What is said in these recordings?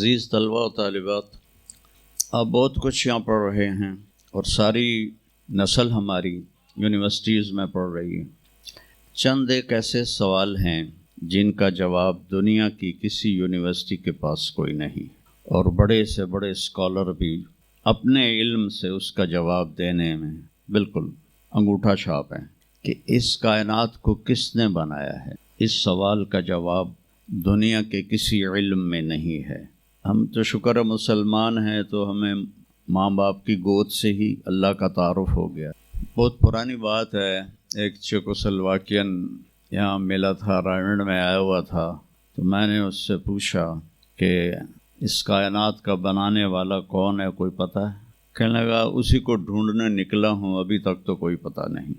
عزیز طلباء و طالبات، آپ بہت کچھ یہاں پڑھ رہے ہیں اور ساری نسل ہماری یونیورسٹیز میں پڑھ رہی ہے۔ چند ایک ایسے سوال ہیں جن کا جواب دنیا کی کسی یونیورسٹی کے پاس کوئی نہیں، اور بڑے سے بڑے اسکالر بھی اپنے علم سے اس کا جواب دینے میں بالکل انگوٹھا چھاپ ہیں کہ اس کائنات کو کس نے بنایا ہے۔ اس سوال کا جواب دنیا کے کسی علم میں نہیں ہے۔ ہم تو شکر ہے مسلمان ہیں، تو ہمیں ماں باپ کی گود سے ہی اللہ کا تعارف ہو گیا۔ بہت پرانی بات ہے، ایک چیکوسلواکین یہاں ملا تھا، رائمنڈ میں آیا ہوا تھا، تو میں نے اس سے پوچھا کہ اس کائنات کا بنانے والا کون ہے، کوئی پتہ ہے؟ کہنے لگا اسی کو ڈھونڈنے نکلا ہوں، ابھی تک تو کوئی پتہ نہیں۔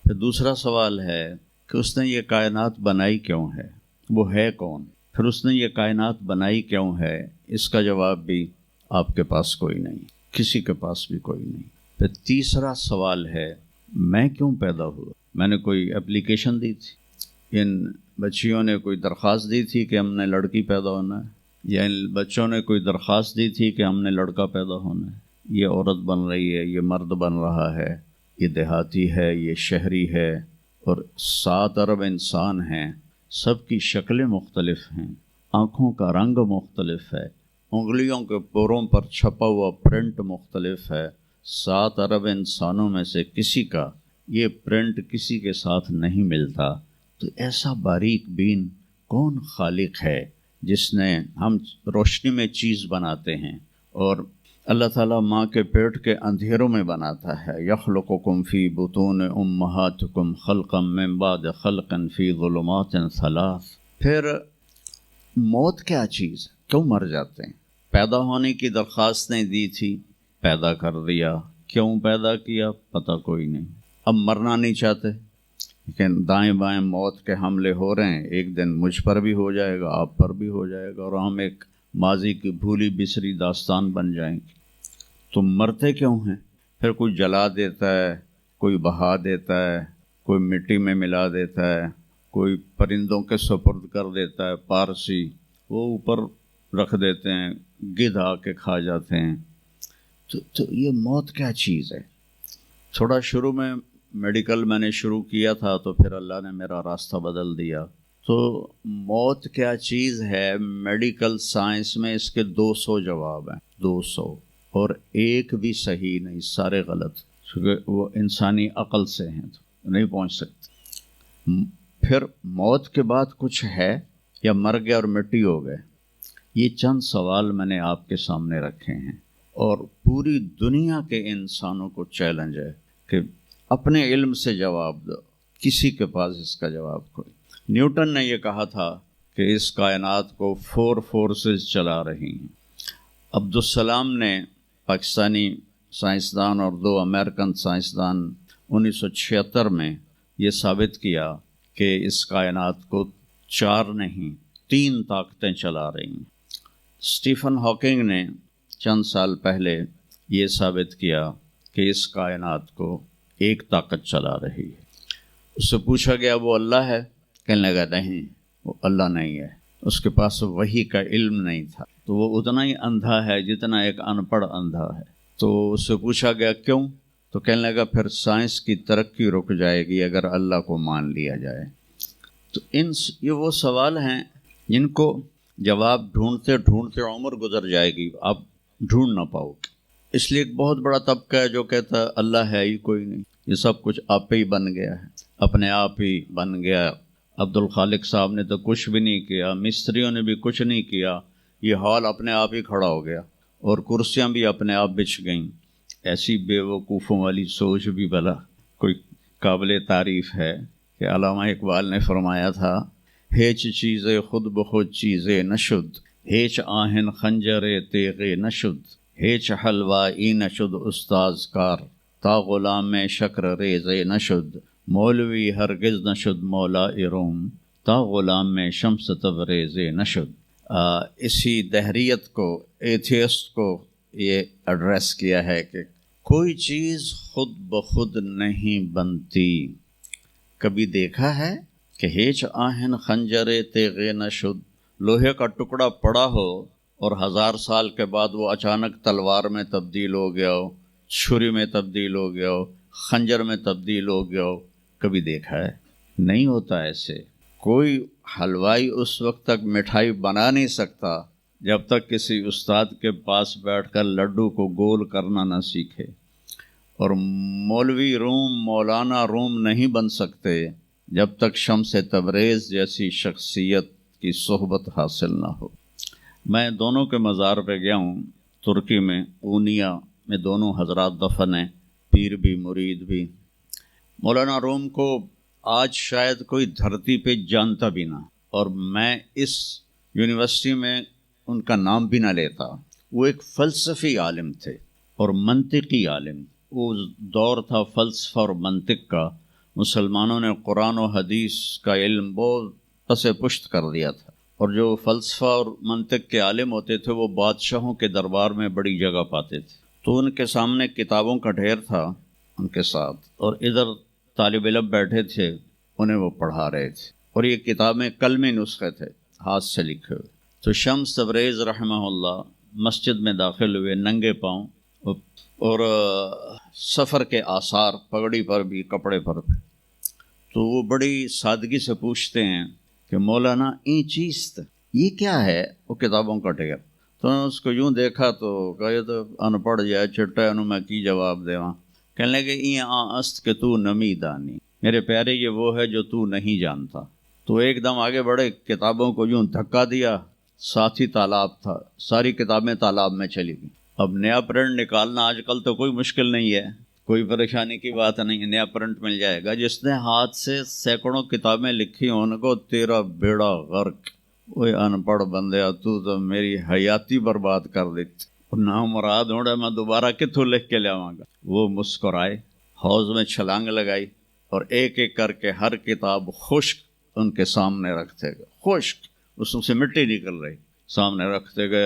پھر دوسرا سوال ہے کہ اس نے یہ کائنات بنائی کیوں ہے، وہ ہے کون؟ پھر اس نے یہ کائنات بنائی کیوں ہے، اس کا جواب بھی آپ کے پاس کوئی نہیں، کسی کے پاس بھی کوئی نہیں۔ پھر تیسرا سوال ہے میں کیوں پیدا ہوا؟ میں نے کوئی اپلیکیشن دی تھی؟ ان بچیوں نے کوئی درخواست دی تھی کہ ہم نے لڑکی پیدا ہونا ہے؟ یا ان بچوں نے کوئی درخواست دی تھی کہ ہم نے لڑکا پیدا ہونا ہے؟ یہ عورت بن رہی ہے، یہ مرد بن رہا ہے، یہ دیہاتی ہے، یہ شہری ہے، اور 7 ارب انسان ہیں، سب کی شکلیں مختلف ہیں، آنکھوں کا رنگ مختلف ہے، انگلیوں کے پوروں پر چھپا ہوا پرنٹ مختلف ہے۔ 7 ارب انسانوں میں سے کسی کا یہ پرنٹ کسی کے ساتھ نہیں ملتا، تو ایسا باریک بین کون خالق ہے جس نے ہم روشنی میں چیز بناتے ہیں، اور اللہ تعالیٰ ماں کے پیٹ کے اندھیروں میں بناتا ہے۔ یخلقکم فی بطون امہاتکم خلقا من بعد خلق فی ظلمات 3۔ پھر موت کیا چیز ہے، کیوں مر جاتے ہیں؟ پیدا ہونے کی درخواست نہیں دی تھی، پیدا کر دیا، کیوں پیدا کیا پتہ کوئی نہیں۔ اب مرنا نہیں چاہتے، لیکن دائیں بائیں موت کے حملے ہو رہے ہیں، ایک دن مجھ پر بھی ہو جائے گا، آپ پر بھی ہو جائے گا، اور ہم ایک ماضی کی بھولی بسری داستان بن جائیں گے۔ تو مرتے کیوں ہیں؟ پھر کوئی جلا دیتا ہے، کوئی بہا دیتا ہے، کوئی مٹی میں ملا دیتا ہے، کوئی پرندوں کے سپرد کر دیتا ہے، پارسی وہ اوپر رکھ دیتے ہیں، گدھ آ کے کھا جاتے ہیں۔ تو یہ موت کیا چیز ہے؟ تھوڑا شروع میں میڈیکل میں نے شروع کیا تھا، تو پھر اللہ نے میرا راستہ بدل دیا۔ تو موت کیا چیز ہے، میڈیکل سائنس میں اس کے 200 جواب ہیں، 200، اور ایک بھی صحیح نہیں، سارے غلط، کیونکہ وہ انسانی عقل سے ہیں تو نہیں پہنچ سکتے۔ پھر موت کے بعد کچھ ہے یا مر گیا اور مٹی ہو گئے؟ یہ چند سوال میں نے آپ کے سامنے رکھے ہیں، اور پوری دنیا کے انسانوں کو چیلنج ہے کہ اپنے علم سے جواب دو، کسی کے پاس اس کا جواب کوئی۔ نیوٹن نے یہ کہا تھا کہ اس کائنات کو 4 فورسز چلا رہی ہیں۔ عبدالسلام نے، پاکستانی سائنسدان اور 2 امریکن سائنسدان، 1976 میں یہ ثابت کیا کہ اس کائنات کو 4 نہیں 3 طاقتیں چلا رہی ہیں۔ اسٹیفن ہاکنگ نے چند سال پہلے یہ ثابت کیا کہ اس کائنات کو ایک طاقت چلا رہی ہے۔ اس سے پوچھا گیا وہ اللہ ہے؟ کہنے لگا نہیں، وہ اللہ نہیں ہے، اس کے پاس وحی کا علم نہیں تھا، تو وہ اتنا ہی اندھا ہے جتنا ایک ان پڑھ اندھا ہے۔ تو اس سے پوچھا گیا کیوں؟ تو کہنے لگا پھر سائنس کی ترقی رک جائے گی اگر اللہ کو مان لیا جائے۔ تو یہ وہ سوال ہیں جن کو جواب ڈھونڈتے ڈھونڈتے عمر گزر جائے گی، آپ ڈھونڈ نہ پاؤ گے۔ اس لیے ایک بہت بڑا طبقہ ہے جو کہتا ہے اللہ ہے ہی کوئی نہیں، یہ سب کچھ آپ پہ ہی بن گیا ہے، اپنے آپ ہی بن گیا۔ عبدالخالق صاحب نے تو کچھ بھی نہیں کیا، مستریوں نے بھی کچھ نہیں کیا، یہ ہال اپنے آپ ہی کھڑا ہو گیا، اور کرسیاں بھی اپنے آپ بچھ گئیں۔ ایسی بے وقوفوں والی سوچ بھی بھلا کوئی قابل تعریف ہے کہ علامہ اقبال نے فرمایا تھا، ہیچ چیزیں خود بخود چیزیں نشد، ہیچ آہن خنجر تیغے نشد، ہیچ حلوائی نشد استاذ کار، تا غلام میں شکر ریزے نشد، مولوی ہرگز نشد مولا روم، تا غلام میں شمس تبریز نشد۔ اسی دہریت کو، ایتھیسٹ کو یہ ایڈریس کیا ہے کہ کوئی چیز خود بخود نہیں بنتی۔ کبھی دیکھا ہے کہ ہیچ آہن خنجر تیغے نشد، لوہے کا ٹکڑا پڑا ہو اور 1000 سال کے بعد وہ اچانک تلوار میں تبدیل ہو گیا ہو، چھری میں تبدیل ہو گیا ہو، خنجر میں تبدیل ہو گیا ہو، کبھی دیکھا ہے؟ نہیں ہوتا ایسے۔ کوئی حلوائی اس وقت تک مٹھائی بنا نہیں سکتا جب تک کسی استاد کے پاس بیٹھ کر لڈو کو گول کرنا نہ سیکھے، اور مولوی روم، مولانا روم نہیں بن سکتے جب تک شمس تبریز جیسی شخصیت کی صحبت حاصل نہ ہو۔ میں دونوں کے مزار پہ گیا ہوں، ترکی میں اونیا میں دونوں حضرات دفن ہیں، پیر بھی مرید بھی۔ مولانا روم کو آج شاید کوئی دھرتی پہ جانتا بھی نہ، اور میں اس یونیورسٹی میں ان کا نام بھی نہ لیتا۔ وہ ایک فلسفی عالم تھے اور منطقی عالم۔ وہ دور تھا فلسفہ اور منطق کا۔ مسلمانوں نے قرآن و حدیث کا علم بہت پس پشت کر دیا تھا، اور جو فلسفہ اور منطق کے عالم ہوتے تھے وہ بادشاہوں کے دربار میں بڑی جگہ پاتے تھے۔ تو ان کے سامنے کتابوں کا ڈھیر تھا ان کے ساتھ، اور ادھر طالب علم بیٹھے تھے، انہیں وہ پڑھا رہے تھے، اور یہ کتابیں قلمی نسخے تھے، ہاتھ سے لکھے ہوئے۔ تو شمس تبریز رحمہ اللہ مسجد میں داخل ہوئے ننگے پاؤں، اور سفر کے آثار پگڑی پر بھی، کپڑے پر بھی۔ تو وہ بڑی سادگی سے پوچھتے ہیں کہ مولانا این چیست، یہ کیا ہے؟ وہ کتابوں کا ڈھیر۔ تو نے اس کو یوں دیکھا تو کہا یہ تو ان پڑھ جائے چھٹا انہوں میں کی جواب دے وہاں۔ کہنے لگے این است کہ تو نمی دانی، میرے پیارے یہ وہ ہے جو تو نہیں جانتا۔ تو ایک دم آگے بڑھے، کتابوں کو یوں دھکا دیا، ساتھ ہی تالاب تھا، ساری کتابیں تالاب میں چلی گئیں۔ اب نیا پرنٹ نکالنا آج کل تو کوئی مشکل نہیں ہے، کوئی پریشانی کی بات نہیں ہے، نیا پرنٹ مل جائے گا۔ جس نے ہاتھ سے سینکڑوں کتابیں لکھی ان کو تیرا بیڑا غرق، وہ ان پڑھ بندیا تو میری حیاتی برباد کر دیتی، نام مراد ہوڑا میں دوبارہ کتوں لکھ کے لے گا۔ وہ مسکرائے، حوض میں چھلانگ لگائی، اور ایک ایک کر کے ہر کتاب خشک ان کے سامنے رکھتے گئے، خشک، اس میں سے مٹی نکل رہی، سامنے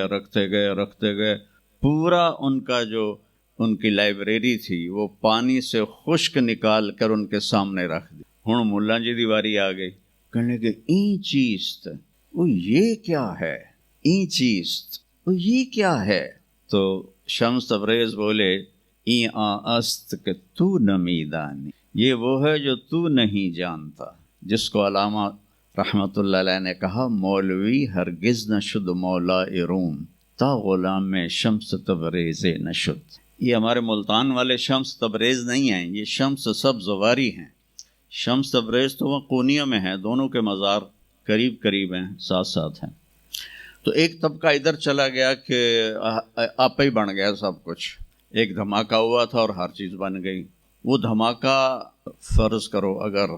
رکھتے گئے۔ پورا ان کا جو ان کی لائبریری تھی وہ پانی سے خشک نکال کر ان کے سامنے رکھ دی۔ ہن ملا جی دی واری آ گئی، کہنے کہ این چیز وہ یہ کیا ہے، این چیز وہ یہ کیا ہے؟ تو شمس تبریز بولے این است کہ تو نمی دانی، یہ وہ ہے جو تو نہیں جانتا، جس کو علامہ رحمت اللہ علیہ نے کہا مولوی ہرگز نہ شد مولا روم تا غلام شمس تبریز نہ شد۔ یہ ہمارے ملتان والے شمس تبریز نہیں ہیں، یہ شمس سبز واری ہیں۔ شمس تبریز تو وہ قونیہ میں ہیں، دونوں کے مزار قریب قریب ہیں، ساتھ ساتھ ہیں۔ تو ایک طبقہ ادھر چلا گیا کہ آپ ہی بن گیا سب کچھ، ایک دھماکہ ہوا تھا اور ہر چیز بن گئی۔ وہ دھماکہ فرض کرو اگر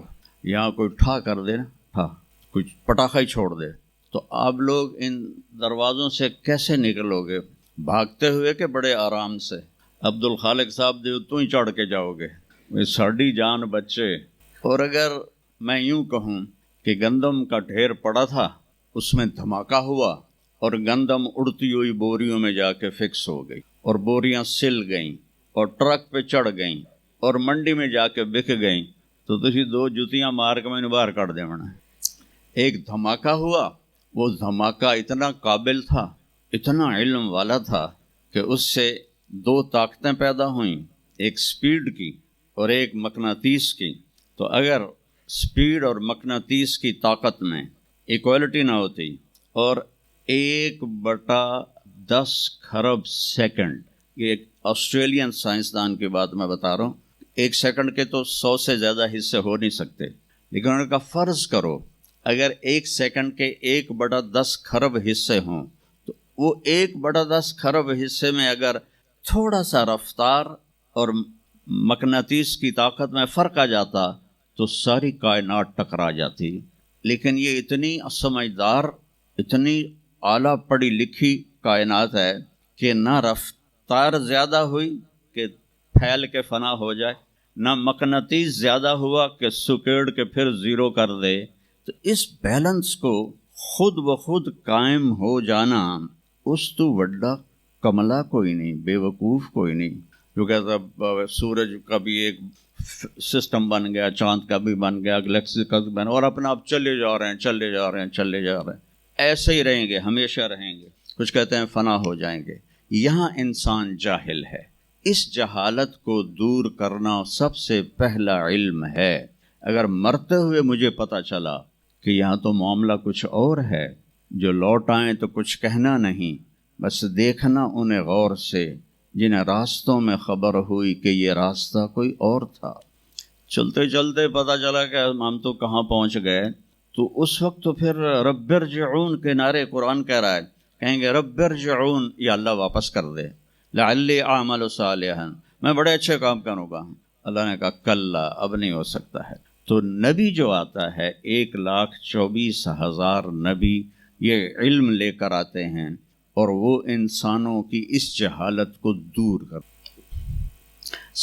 یہاں کوئی ٹھا کر دے نا، کچھ پٹاخہ ہی چھوڑ دے، تو آپ لوگ ان دروازوں سے کیسے نکلو گے؟ بھاگتے ہوئے کہ بڑے آرام سے؟ عبد الخالق صاحب دے تو ہی چڑھ کے جاؤ گے، ساڑی جان بچے۔ اور اگر میں یوں کہوں کہ گندم کا ڈھیر پڑا تھا، اس میں دھماکہ ہوا اور گندم اڑتی ہوئی بوریوں میں جا کے فکس ہو گئی، اور بوریاں سل گئیں اور ٹرک پہ چڑھ گئیں اور منڈی میں جا کے بک گئیں، تو تسی دو جوتیاں مار کے میں باہر کر دے ہونا۔ ایک دھماکہ ہوا، وہ دھماکہ اتنا قابل تھا، اتنا علم والا تھا کہ اس سے دو طاقتیں پیدا ہوئیں، ایک سپیڈ کی اور ایک مقناطیس کی۔ تو اگر سپیڈ اور مقناطیس کی طاقت میں ایکوالٹی نہ ہوتی، اور 1/10 کھرب سیکنڈ، یہ ایک آسٹریلین سائنسدان کی بات میں بتا رہا ہوں، ایک سیکنڈ کے تو 100 سے زیادہ حصے ہو نہیں سکتے، لیکن انہوں نے کہا فرض کرو اگر ایک سیکنڈ کے 1/10 کھرب حصے ہوں، تو وہ 1/10 کھرب حصے میں اگر تھوڑا سا رفتار اور مقناطیس کی طاقت میں فرق آ جاتا تو ساری کائنات ٹکرا جاتی۔ لیکن یہ اتنی سمجھدار، اتنی اعلیٰ پڑھی لکھی کائنات ہے کہ نہ رفتار زیادہ ہوئی کہ پھیل کے فنا ہو جائے، نہ مقناطیس زیادہ ہوا کہ سکیڑ کے پھر زیرو کر دے۔ تو اس بیلنس کو خود بخود قائم ہو جانا، اس تو وڈا کملا کوئی نہیں، بے وقوف کوئی نہیں۔ جو کہتا سورج کا بھی ایک سسٹم بن گیا، چاند کا بھی بن گیا، گلیکسی کا بھی بن گیا، اور اپنا آپ چلے جا رہے ہیں، ایسے ہی رہیں گے، ہمیشہ رہیں گے، کچھ کہتے ہیں فنا ہو جائیں گے۔ یہاں انسان جاہل ہے، اس جہالت کو دور کرنا سب سے پہلا علم ہے۔ اگر مرتے ہوئے مجھے پتہ چلا کہ یہاں تو معاملہ کچھ اور ہے، جو لوٹ آئیں تو کچھ کہنا نہیں، بس دیکھنا انہیں غور سے، جنہیں راستوں میں خبر ہوئی کہ یہ راستہ کوئی اور تھا۔ چلتے چلتے پتہ چلا کہ ہم تو کہاں پہنچ گئے، تو اس وقت تو پھر رب ارجعون کے نعرے قرآن کہہ رہا ہے، کہیں گے رب ارجعون، یا اللہ واپس کر دے، لعلی اعمل صالحا، میں بڑے اچھے کام کروں گا۔ اللہ نے کہا کلا، اب نہیں ہو سکتا ہے۔ تو نبی جو آتا ہے 1,24,000 نبی یہ علم لے کر آتے ہیں، اور وہ انسانوں کی اس جہالت کو دور کر۔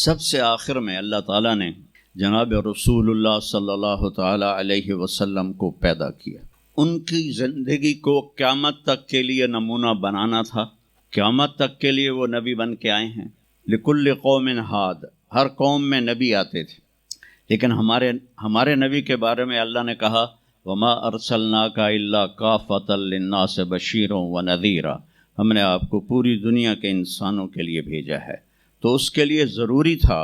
سب سے آخر میں اللہ تعالیٰ نے جناب رسول اللہ صلی اللہ تعالیٰ علیہ وسلم کو پیدا کیا۔ ان کی زندگی کو قیامت تک کے لیے نمونہ بنانا تھا، قیامت تک کے لیے وہ نبی بن کے آئے ہیں۔ لکل قوم ہاد، ہر قوم میں نبی آتے تھے، لیکن ہمارے نبی کے بارے میں اللہ نے کہا وما ارسلناک الا کافۃ للناس بشیرا ونذیرا، ہم نے آپ کو پوری دنیا کے انسانوں کے لیے بھیجا ہے۔ تو اس کے لیے ضروری تھا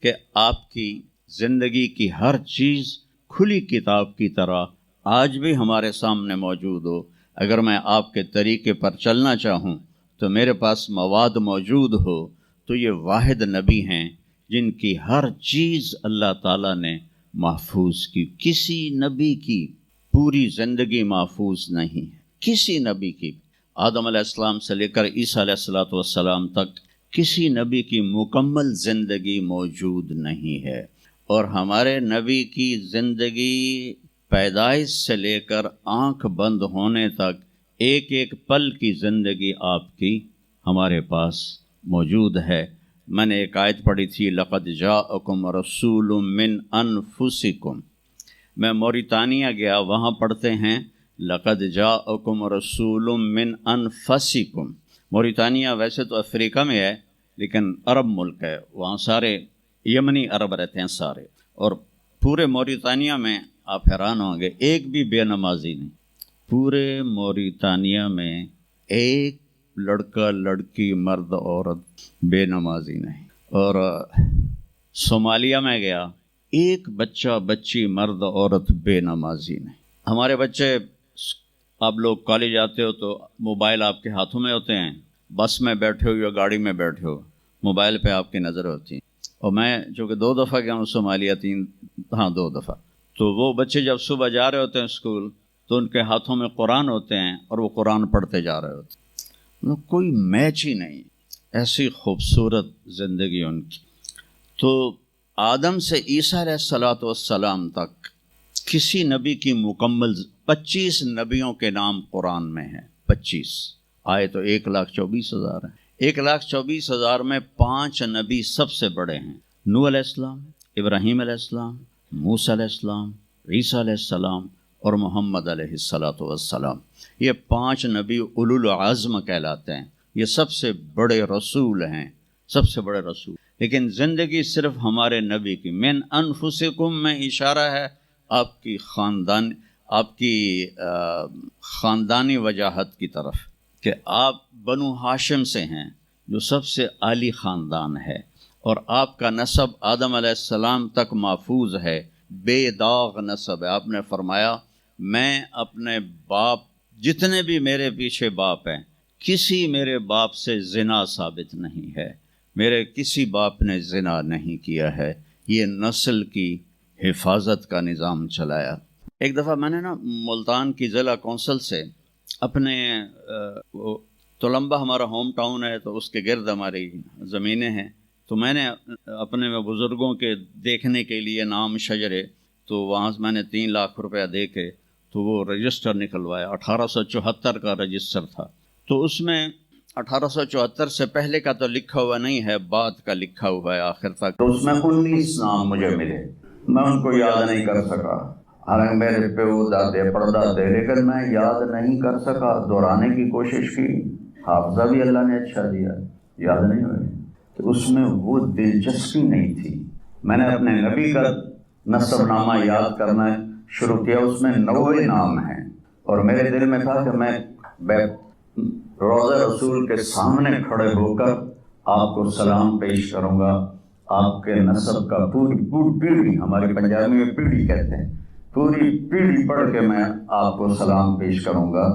کہ آپ کی زندگی کی ہر چیز کھلی کتاب کی طرح آج بھی ہمارے سامنے موجود ہو۔ اگر میں آپ کے طریقے پر چلنا چاہوں تو میرے پاس مواد موجود ہو، تو یہ واحد نبی ہیں جن کی ہر چیز اللہ تعالیٰ نے محفوظ کی۔ کسی نبی کی پوری زندگی محفوظ نہیں ہے، کسی نبی کی، آدم علیہ السلام سے لے کر عیسیٰ علیہ السلام تک کسی نبی کی مکمل زندگی موجود نہیں ہے۔ اور ہمارے نبی کی زندگی پیدائش سے لے کر آنکھ بند ہونے تک ایک ایک پل کی زندگی آپ کی ہمارے پاس موجود ہے۔ میں نے ایک آیت پڑھی تھی لقد جاءکم رسول من انفسکم، میں موریتانیہ گیا، وہاں پڑھتے ہیں لقد جاءکم رسول من انفسکم۔ موریتانیہ ویسے تو افریقہ میں ہے لیکن عرب ملک ہے، وہاں سارے یمنی عرب رہتے ہیں سارے، اور پورے موریتانیہ میں آپ حیران ہوں گے ایک بھی بے نمازی نہیں، پورے موریتانیہ میں ایک لڑکا لڑکی مرد عورت بے نمازی نہیں۔ اور صومالیہ میں گیا، ایک بچہ بچی مرد عورت بے نمازی نہیں۔ ہمارے بچے، آپ لوگ کالج جاتے ہو تو موبائل آپ کے ہاتھوں میں ہوتے ہیں، بس میں بیٹھے ہو یا گاڑی میں بیٹھے ہو، موبائل پہ آپ کی نظر ہوتی ہے۔ اور میں چونکہ 2 دفعہ گیا ہوں صومالیہ، 2 دفعہ، تو وہ بچے جب صبح جا رہے ہوتے ہیں اسکول تو ان کے ہاتھوں میں قرآن ہوتے ہیں اور وہ قرآن پڑھتے جا رہے ہوتے ہیں، کوئی میچ ہی نہیں، ایسی خوبصورت زندگی ان کی۔ تو آدم سے عیسیٰ علیہ السلام تک کسی نبی کی مکمل 25 نبیوں کے نام قرآن میں ہیں، 25 آئے تو 1,24,000 ہیں۔ 1,24,000 میں 5 نبی سب سے بڑے ہیں، نوح علیہ السلام، ابراہیم علیہ السلام، موسیٰ علیہ السلام، عیسیٰ علیہ السلام اور محمد علیہ السلام۔ یہ 5 نبی اولو العزم کہلاتے ہیں، یہ سب سے بڑے رسول ہیں، سب سے بڑے رسول۔ لیکن زندگی صرف ہمارے نبی کی، من انفسکم میں اشارہ ہے آپ کی خاندانی وجاہت کی طرف، کہ آپ بنو ہاشم سے ہیں جو سب سے عالی خاندان ہے، اور آپ کا نسب آدم علیہ السلام تک محفوظ ہے، بے داغ نسب ہے۔ آپ نے فرمایا میں اپنے باپ، جتنے بھی میرے پیچھے باپ ہیں، کسی میرے باپ سے زنا ثابت نہیں ہے، میرے کسی باپ نے زنا نہیں کیا ہے۔ یہ نسل کی حفاظت کا نظام چلایا۔ ایک دفعہ میں نے ملتان کی ضلع کونسل سے اپنے تلمبہ ہمارا ہوم ٹاؤن ہے تو اس کے گرد ہماری زمینیں ہیں، تو میں نے اپنے بزرگوں کے دیکھنے کے لیے نام شجرے، تو وہاں سے میں نے 3 لاکھ روپیہ دے کے تو وہ رجسٹر نکلوایا، 1874 کا رجسٹر تھا۔ تو اس میں 1874 سے پہلے کا تو لکھا ہوا نہیں ہے، بعد کا لکھا ہوا ہے آخر تک۔ تو اس میں 19 نام مجھے ملے، میں ان کو یاد نہیں کر سکا، حالانکہ میرے پیو دادے پردادے، لیکن میں یاد نہیں کر سکا۔ دہرانے کی کوشش کی، حافظہ بھی اللہ نے اچھا دیا، یاد نہیں ہوئے۔ تو اس میں وہ دلچسپی نہیں تھی۔ میں نے اپنے نبی کا نسب نامہ یاد کرنا شروع کیا، اس میں 90 نام ہیں، اور میرے دل میں تھا کہ میں روضہ رسول کے سامنے کھڑے ہو کر آپ کو سلام پیش کروں گا. آپ کے نسب کا پوری پیڑھی، ہماری پنجابی میں پیڑھی کہتے ہیں، پوری پیڑھی پڑھ کے میں آپ کو سلام پیش کروں گا.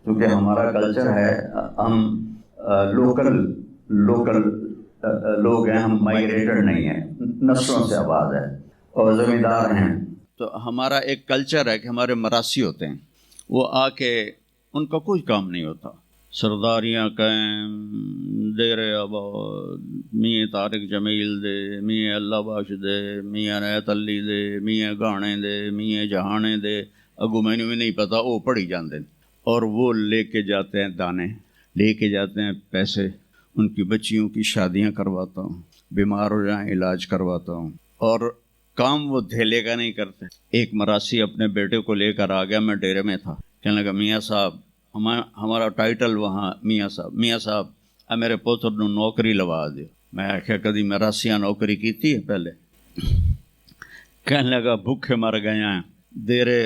کیونکہ ہمارا کلچر ہے، ہم لوکل لوگ ہیں، ہم مائگریٹڈ نہیں ہیں، نسلوں سے آباد ہے اور زمیندار ہیں. تو ہمارا ایک کلچر ہے کہ ہمارے مراسی ہوتے ہیں، وہ آ کے ان کا کوئی کام نہیں ہوتا. سرداریاں قائم، دیر آباد، میاں طارق جمیل دے، میاں اللہ بخش دے، میاں نیت علی دے، میاں گانے دے، میاں جہانے دے، اگو مینو بھی نہیں پتا، وہ پڑھی جاندے. اور وہ لے کے جاتے ہیں دانے، لے کے جاتے ہیں پیسے، ان کی بچیوں کی شادیاں کرواتا ہوں، بیمار ہو جائیں علاج کرواتا ہوں. اور کام وہ دھیلے کا نہیں کرتے. ایک مراسی اپنے بیٹے کو لے کر آ گیا، میں ڈیرے میں تھا، کہنے لگا میاں صاحب، ہمارا ٹائٹل وہاں میاں صاحب اب میرے پوتر نو نوکری لوا دے. میں آخیا کدی مراسیاں نوکری کیتی ہے پہلے؟ کہنے لگا بھوکے مر گئے ہیں، دیرے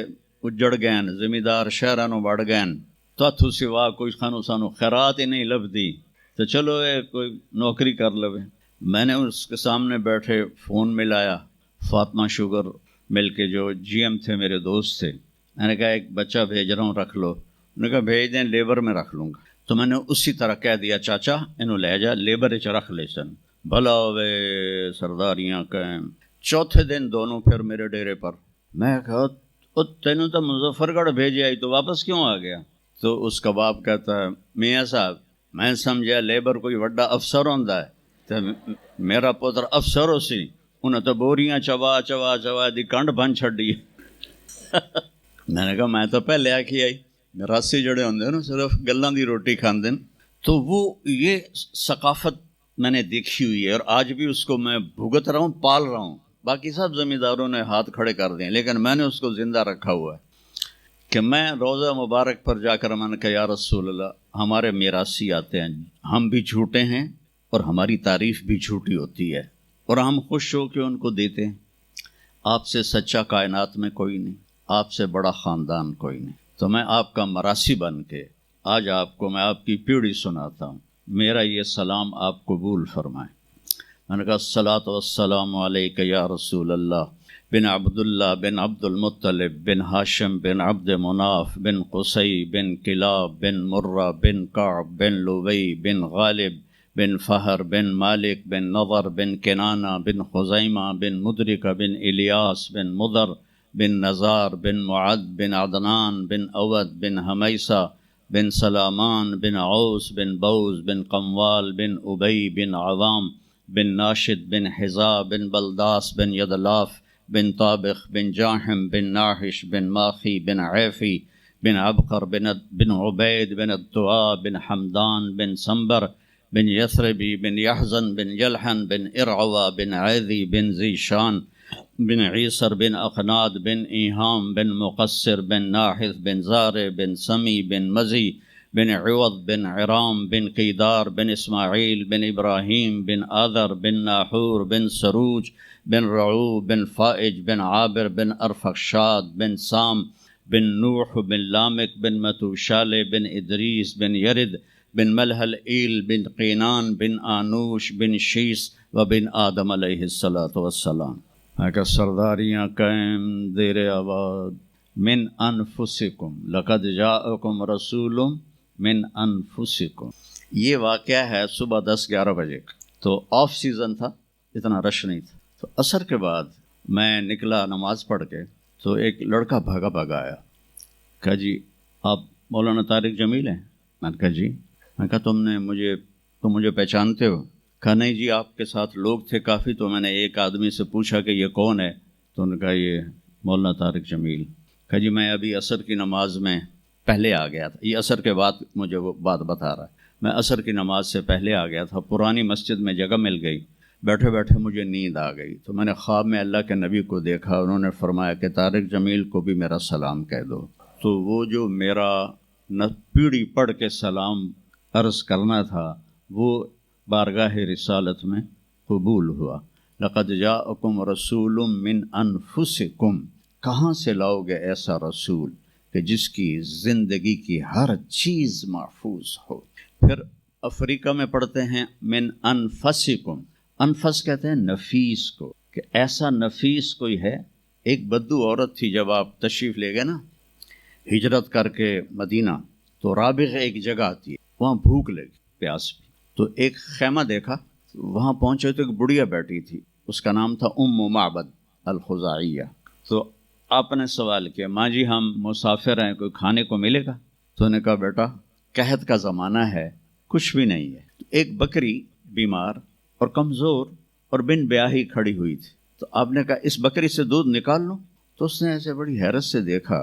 اجڑ گئے ہیں، زمیندار شہراں نو وڑ گئے ہیں، تو سوا کوئی سانو خیرات ہی نہیں لبھی، تو چلو کوئی نوکری کر لو. میں نے اس کے سامنے بیٹھے فون ملایا، فاطمہ شوگر مل کے جو جی ایم تھے، میرے دوست تھے. میں نے کہا ایک بچہ بھیج رہا ہوں، رکھ لو. انہوں نے کہا بھیج دیں، لیبر میں رکھ لوں گا. تو میں نے اسی طرح کہہ دیا چاچا انہوں لے جا، لیبر چ رکھ لے سن. بھلا ہوئے سرداریاں قائم. چوتھے دن دونوں پھر میرے ڈیرے پر. میں کہا تینوں تو مظفر گڑھ بھیجے آئی، تو واپس کیوں آ گیا؟ تو اس کا باپ کہتا ہے میاں صاحب میں سمجھا لیبر کوئی وڈا افسر ہوندا ہے، تو میرا پتر افسر ہو سی، انہیں تو بوریاں چوا دی کنڈ بن چھڈی. میں نے کہا میں تو پہلے آکھی آئی، راسی جڑے ہوندے نا صرف گلاں دی روٹی کھاندے. تو وہ یہ ثقافت میں نے دیکھی ہوئی ہے، اور آج بھی اس کو میں بھگت رہا ہوں، پال رہا ہوں. باقی سب زمینداروں نے ہاتھ کھڑے کر دیے، لیکن میں نے اس کو زندہ رکھا ہوا ہے. کہ میں روضہ مبارک پر جا کر میں نے کہا یا رسول اللہ، ہمارے میراثی آتے ہیں، ہم بھی جھوٹے ہیں اور ہماری تعریف بھی جھوٹی ہوتی ہے، اور ہم خوش ہو کے ان کو دیتے ہیں. آپ سے سچا کائنات میں کوئی نہیں، آپ سے بڑا خاندان کوئی نہیں. تو میں آپ کا مراسی بن کے آج آپ کو میں آپ کی پیڑھی سناتا ہوں. میرا یہ سلام آپ قبول فرمائیں. میں نے کہا الصلاۃ والسلام علیک یا رسول اللہ بن عبداللہ بن عبد المطلب بن ہاشم بن عبد مناف بن قصی بن کلاب بن مرہ بن کعب بن لبی بن غالب بن فہر بن مالک بن نضر بن کنانہ بن خزیمہ بن مدرکہ بن الیاس بن مضر بن نزار بن معد بن عدنان بن اود بن حمیسہ بن سلامان بن عوس بن بوز بن قموال بن ابی بن عوام بن ناشد بن حذا بن بلداس بن یدلاف بن طابخ بن جاحم بن ناحش بن ماخی بن عیفی بن عبقر بن عبید بن الدعاء بن حمدان بن سنبر بن یثربی بن یحزن بن یلحن بن ارعوا بن عیذی بن ذیشان بن عیسر بن اخناد بن ایہام بن مقصر بن ناحث بن زار بن سمی بن مزی بن عوض بن عرام بن قیدار بن اسماعیل بن ابراہیم بن آذر بن ناحور بن سروج بن رعو بن فائج بن عابر بن ارفخشاد بن سام بن نوح بن لامک بن متوشال بن ادریس بن یرد بن ملحل ایل بن قینان بن آنوش بن شیس و بن آدم علیہ السلام. کہ سرداریاں قائم، دیر آباد. من انفسکم لقد جاءکم رسول من انفسکم. یہ واقعہ ہے صبح 10-11 بجے کا. تو آف سیزن تھا، اتنا رش نہیں تھا. تو عصر کے بعد میں نکلا نماز پڑھ کے، تو ایک لڑکا بھاگا آیا. کہا جی آپ مولانا طارق جمیل ہیں؟ میں نے کہا جی. میں کہا تم مجھے پہچانتے ہو؟ کہا نہیں جی، آپ کے ساتھ لوگ تھے کافی، تو میں نے ایک آدمی سے پوچھا کہ یہ کون ہے، تو انہوں نے کہا یہ مولانا طارق جمیل. کہا جی میں ابھی عصر کی نماز میں پہلے آ گیا تھا. یہ عصر کے بعد مجھے وہ بات بتا رہا ہے. میں عصر کی نماز سے پہلے آ گیا تھا، پرانی مسجد میں جگہ مل گئی، بیٹھے بیٹھے مجھے نیند آ گئی. تو میں نے خواب میں اللہ کے نبی کو دیکھا، انہوں نے فرمایا کہ طارق جمیل کو بھی میرا سلام کہہ دو. تو وہ جو میرا پیڑھی پڑھ کے سلام عرض کرنا تھا وہ بارگاہ رسالت میں قبول ہوا. لقد جاءکم رسول من انفسکم. کہاں سے لاؤ گے ایسا رسول کہ جس کی زندگی کی ہر چیز محفوظ ہو۔ پھر افریقہ میں پڑھتے ہیں من انفسکم، انفس کہتے ہیں نفیس کو، کہ ایسا نفیس کوئی ہے۔ ایک بدو عورت تھی، جب آپ تشریف لے گئے نا ہجرت کر کے مدینہ، تو رابغ ایک جگہ آتی ہے، وہاں بھوک لگی، پیاس بھی، تو ایک خیمہ دیکھا، وہاں پہنچے تو ایک بڑھیا بیٹھی تھی، اس کا نام تھا معبد الخزاعیہ۔ تو آپ نے سوال کیا، ماں جی ہم مسافر ہیں، کوئی کھانے کو ملے گا؟ تو نے کہا بیٹا قحط کا زمانہ ہے، کچھ بھی نہیں ہے۔ ایک بکری بیمار اور کمزور اور بن بیاہی کھڑی ہوئی تھی، تو آپ نے کہا اس بکری سے دودھ نکال لو؟ تو اس نے ایسے بڑی حیرت سے دیکھا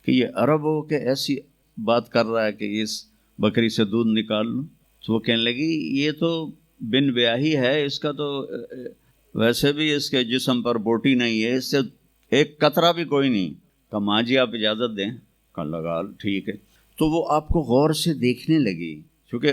کہ یہ عرب ہو کہ ایسی بات کر رہا ہے کہ اس بکری سے دودھ نکال لوں؟ تو وہ کہنے لگی یہ تو بن بیاہی ہے، اس کا تو ویسے بھی اس کے جسم پر بوٹی نہیں ہے، اس سے ایک قطرہ بھی کوئی نہیں۔ کہا ماں جی آپ اجازت دیں؟ کہا لگا ٹھیک ہے۔ تو وہ آپ کو غور سے دیکھنے لگی، کیونکہ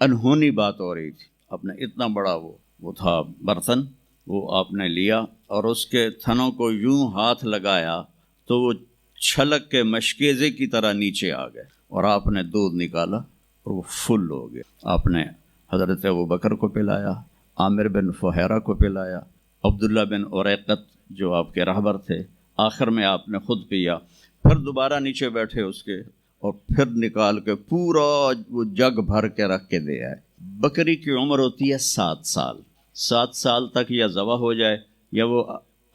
انہونی بات ہو رہی تھی۔ آپ نے اتنا بڑا وہ تھا برتن، وہ آپ نے لیا اور اس کے تھنوں کو یوں ہاتھ لگایا تو وہ چھلک کے مشکیزے کی طرح نیچے آ گئے، اور آپ نے دودھ نکالا اور وہ فل ہو گیا۔ آپ نے حضرت ابوبکر کو پلایا، عامر بن فہیرہ کو پلایا، عبداللہ بن اریقط جو آپ کے رہبر تھے، آخر میں آپ نے خود پیا، پھر دوبارہ نیچے بیٹھے اس کے، اور پھر نکال کے پورا وہ جگ بھر کے رکھ کے دے آئے۔ بکری کی عمر ہوتی ہے 7 سال، 7 سال تک یا ذبح ہو جائے یا وہ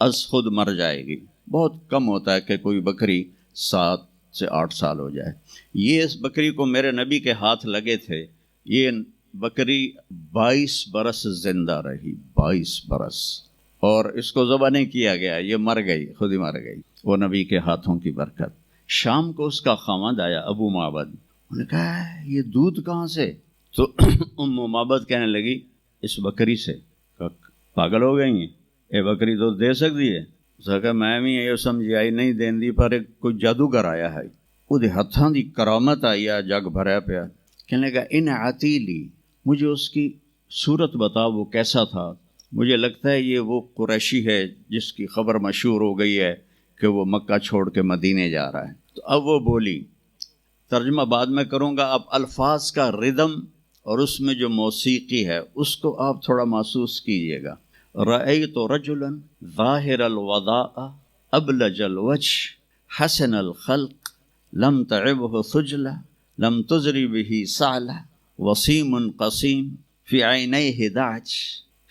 از خود مر جائے گی۔ بہت کم ہوتا ہے کہ کوئی بکری 7 سے 8 سال ہو جائے۔ یہ اس بکری کو میرے نبی کے ہاتھ لگے تھے، یہ بکری 22 برس زندہ رہی، 22 برس، اور اس کو ذبح نہیں کیا گیا، یہ مر گئی، خود ہی مر گئی، وہ نبی کے ہاتھوں کی برکت۔ شام کو اس کا خاوند آیا ابو معبد، انہوں نے کہا یہ دودھ کہاں سے؟ تو معبد کہنے لگی اس بکری سے۔ پاگل ہو گئی ہیں، یہ بکری دودھ دے سکتی ہے؟ اس نے کہا میں بھی یہ سمجھی آئی نہیں دیندی، پر ایک کوئی جادوگر آیا ہے، وہ ہاتھاں دی کرامت آئی ہے، جگ بھریا پیا۔ کہنے لگا ان عتیلی، مجھے اس کی صورت بتا، وہ کیسا تھا؟ مجھے لگتا ہے یہ وہ قریشی ہے جس کی خبر مشہور ہو گئی ہے کہ وہ مکہ چھوڑ کے مدینے جا رہا ہے۔ تو اب وہ بولی، ترجمہ بعد میں کروں گا، اب الفاظ کا ردم اور اس میں جو موسیقی ہے اس کو آپ تھوڑا محسوس کیجئے گا۔ رأیت رجلا ظاہر الوضاء ابلج الوجه حسن الخلق لم تعبه ثجلة لم تزری به سعلة وسیم قسیم فی عینیہ دعج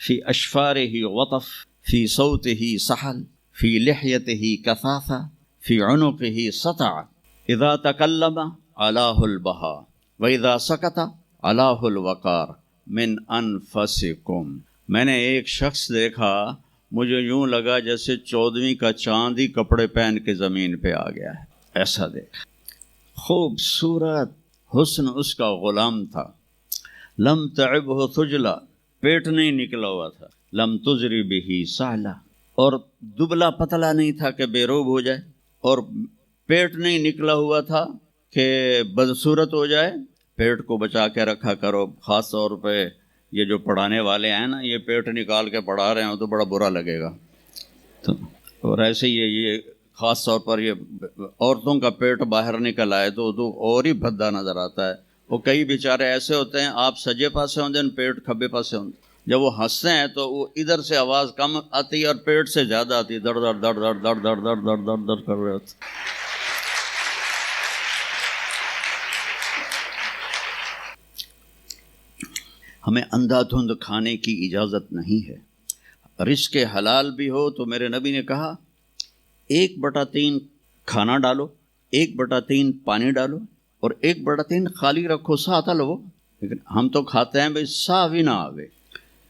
فی اشفارہ وطف فی صوتہ سحل فی لحیتہ کثافة فی عنقہ سطع اذا تکلم علاہ البہا واذا سکت علاہ الوقار من انفسکم۔ میں نے ایک شخص دیکھا، مجھے یوں لگا جیسے 14ویں کا چاند ہی کپڑے پہن کے زمین پہ آ گیا ہے، ایسا دیکھا۔ خوبصورت حسن اس کا غلام تھا۔ لم تعبہ ثجلہ، پیٹ نہیں نکلا ہوا تھا، لم تزری بہ سعلہ، اور دبلا پتلا نہیں تھا کہ بے روب ہو جائے، اور پیٹ نہیں نکلا ہوا تھا کہ بدصورت ہو جائے۔ پیٹ کو بچا کے رکھا کرو، خاص طور پہ یہ جو پڑھانے والے ہیں نا، یہ پیٹ نکال کے پڑھا رہے ہیں تو بڑا برا لگے گا۔ تو اور ایسے ہی یہ خاص طور پر یہ عورتوں کا پیٹ باہر نکل آئے تو اور ہی بھدا نظر آتا ہے۔ وہ کئی بیچارے ایسے ہوتے ہیں، آپ سجے پاسے ہوتے ہیں، پیٹ کھبے پاسے ہوتے ہیں، جب وہ ہنستے ہیں تو وہ ادھر سے آواز کم آتی ہے اور پیٹ سے زیادہ آتی ہے، در در در در در در در در در در کر رہے ہوتے۔ ہمیں اندھا دھند کھانے کی اجازت نہیں ہے۔ رزق حلال بھی ہو تو میرے نبی نے کہا 1/3 کھانا ڈالو، 1/3 پانی ڈالو، اور 1/3 خالی رکھو، ساتھ لو۔ لیکن ہم تو کھاتے ہیں بھائی سا بھی نہ آوے،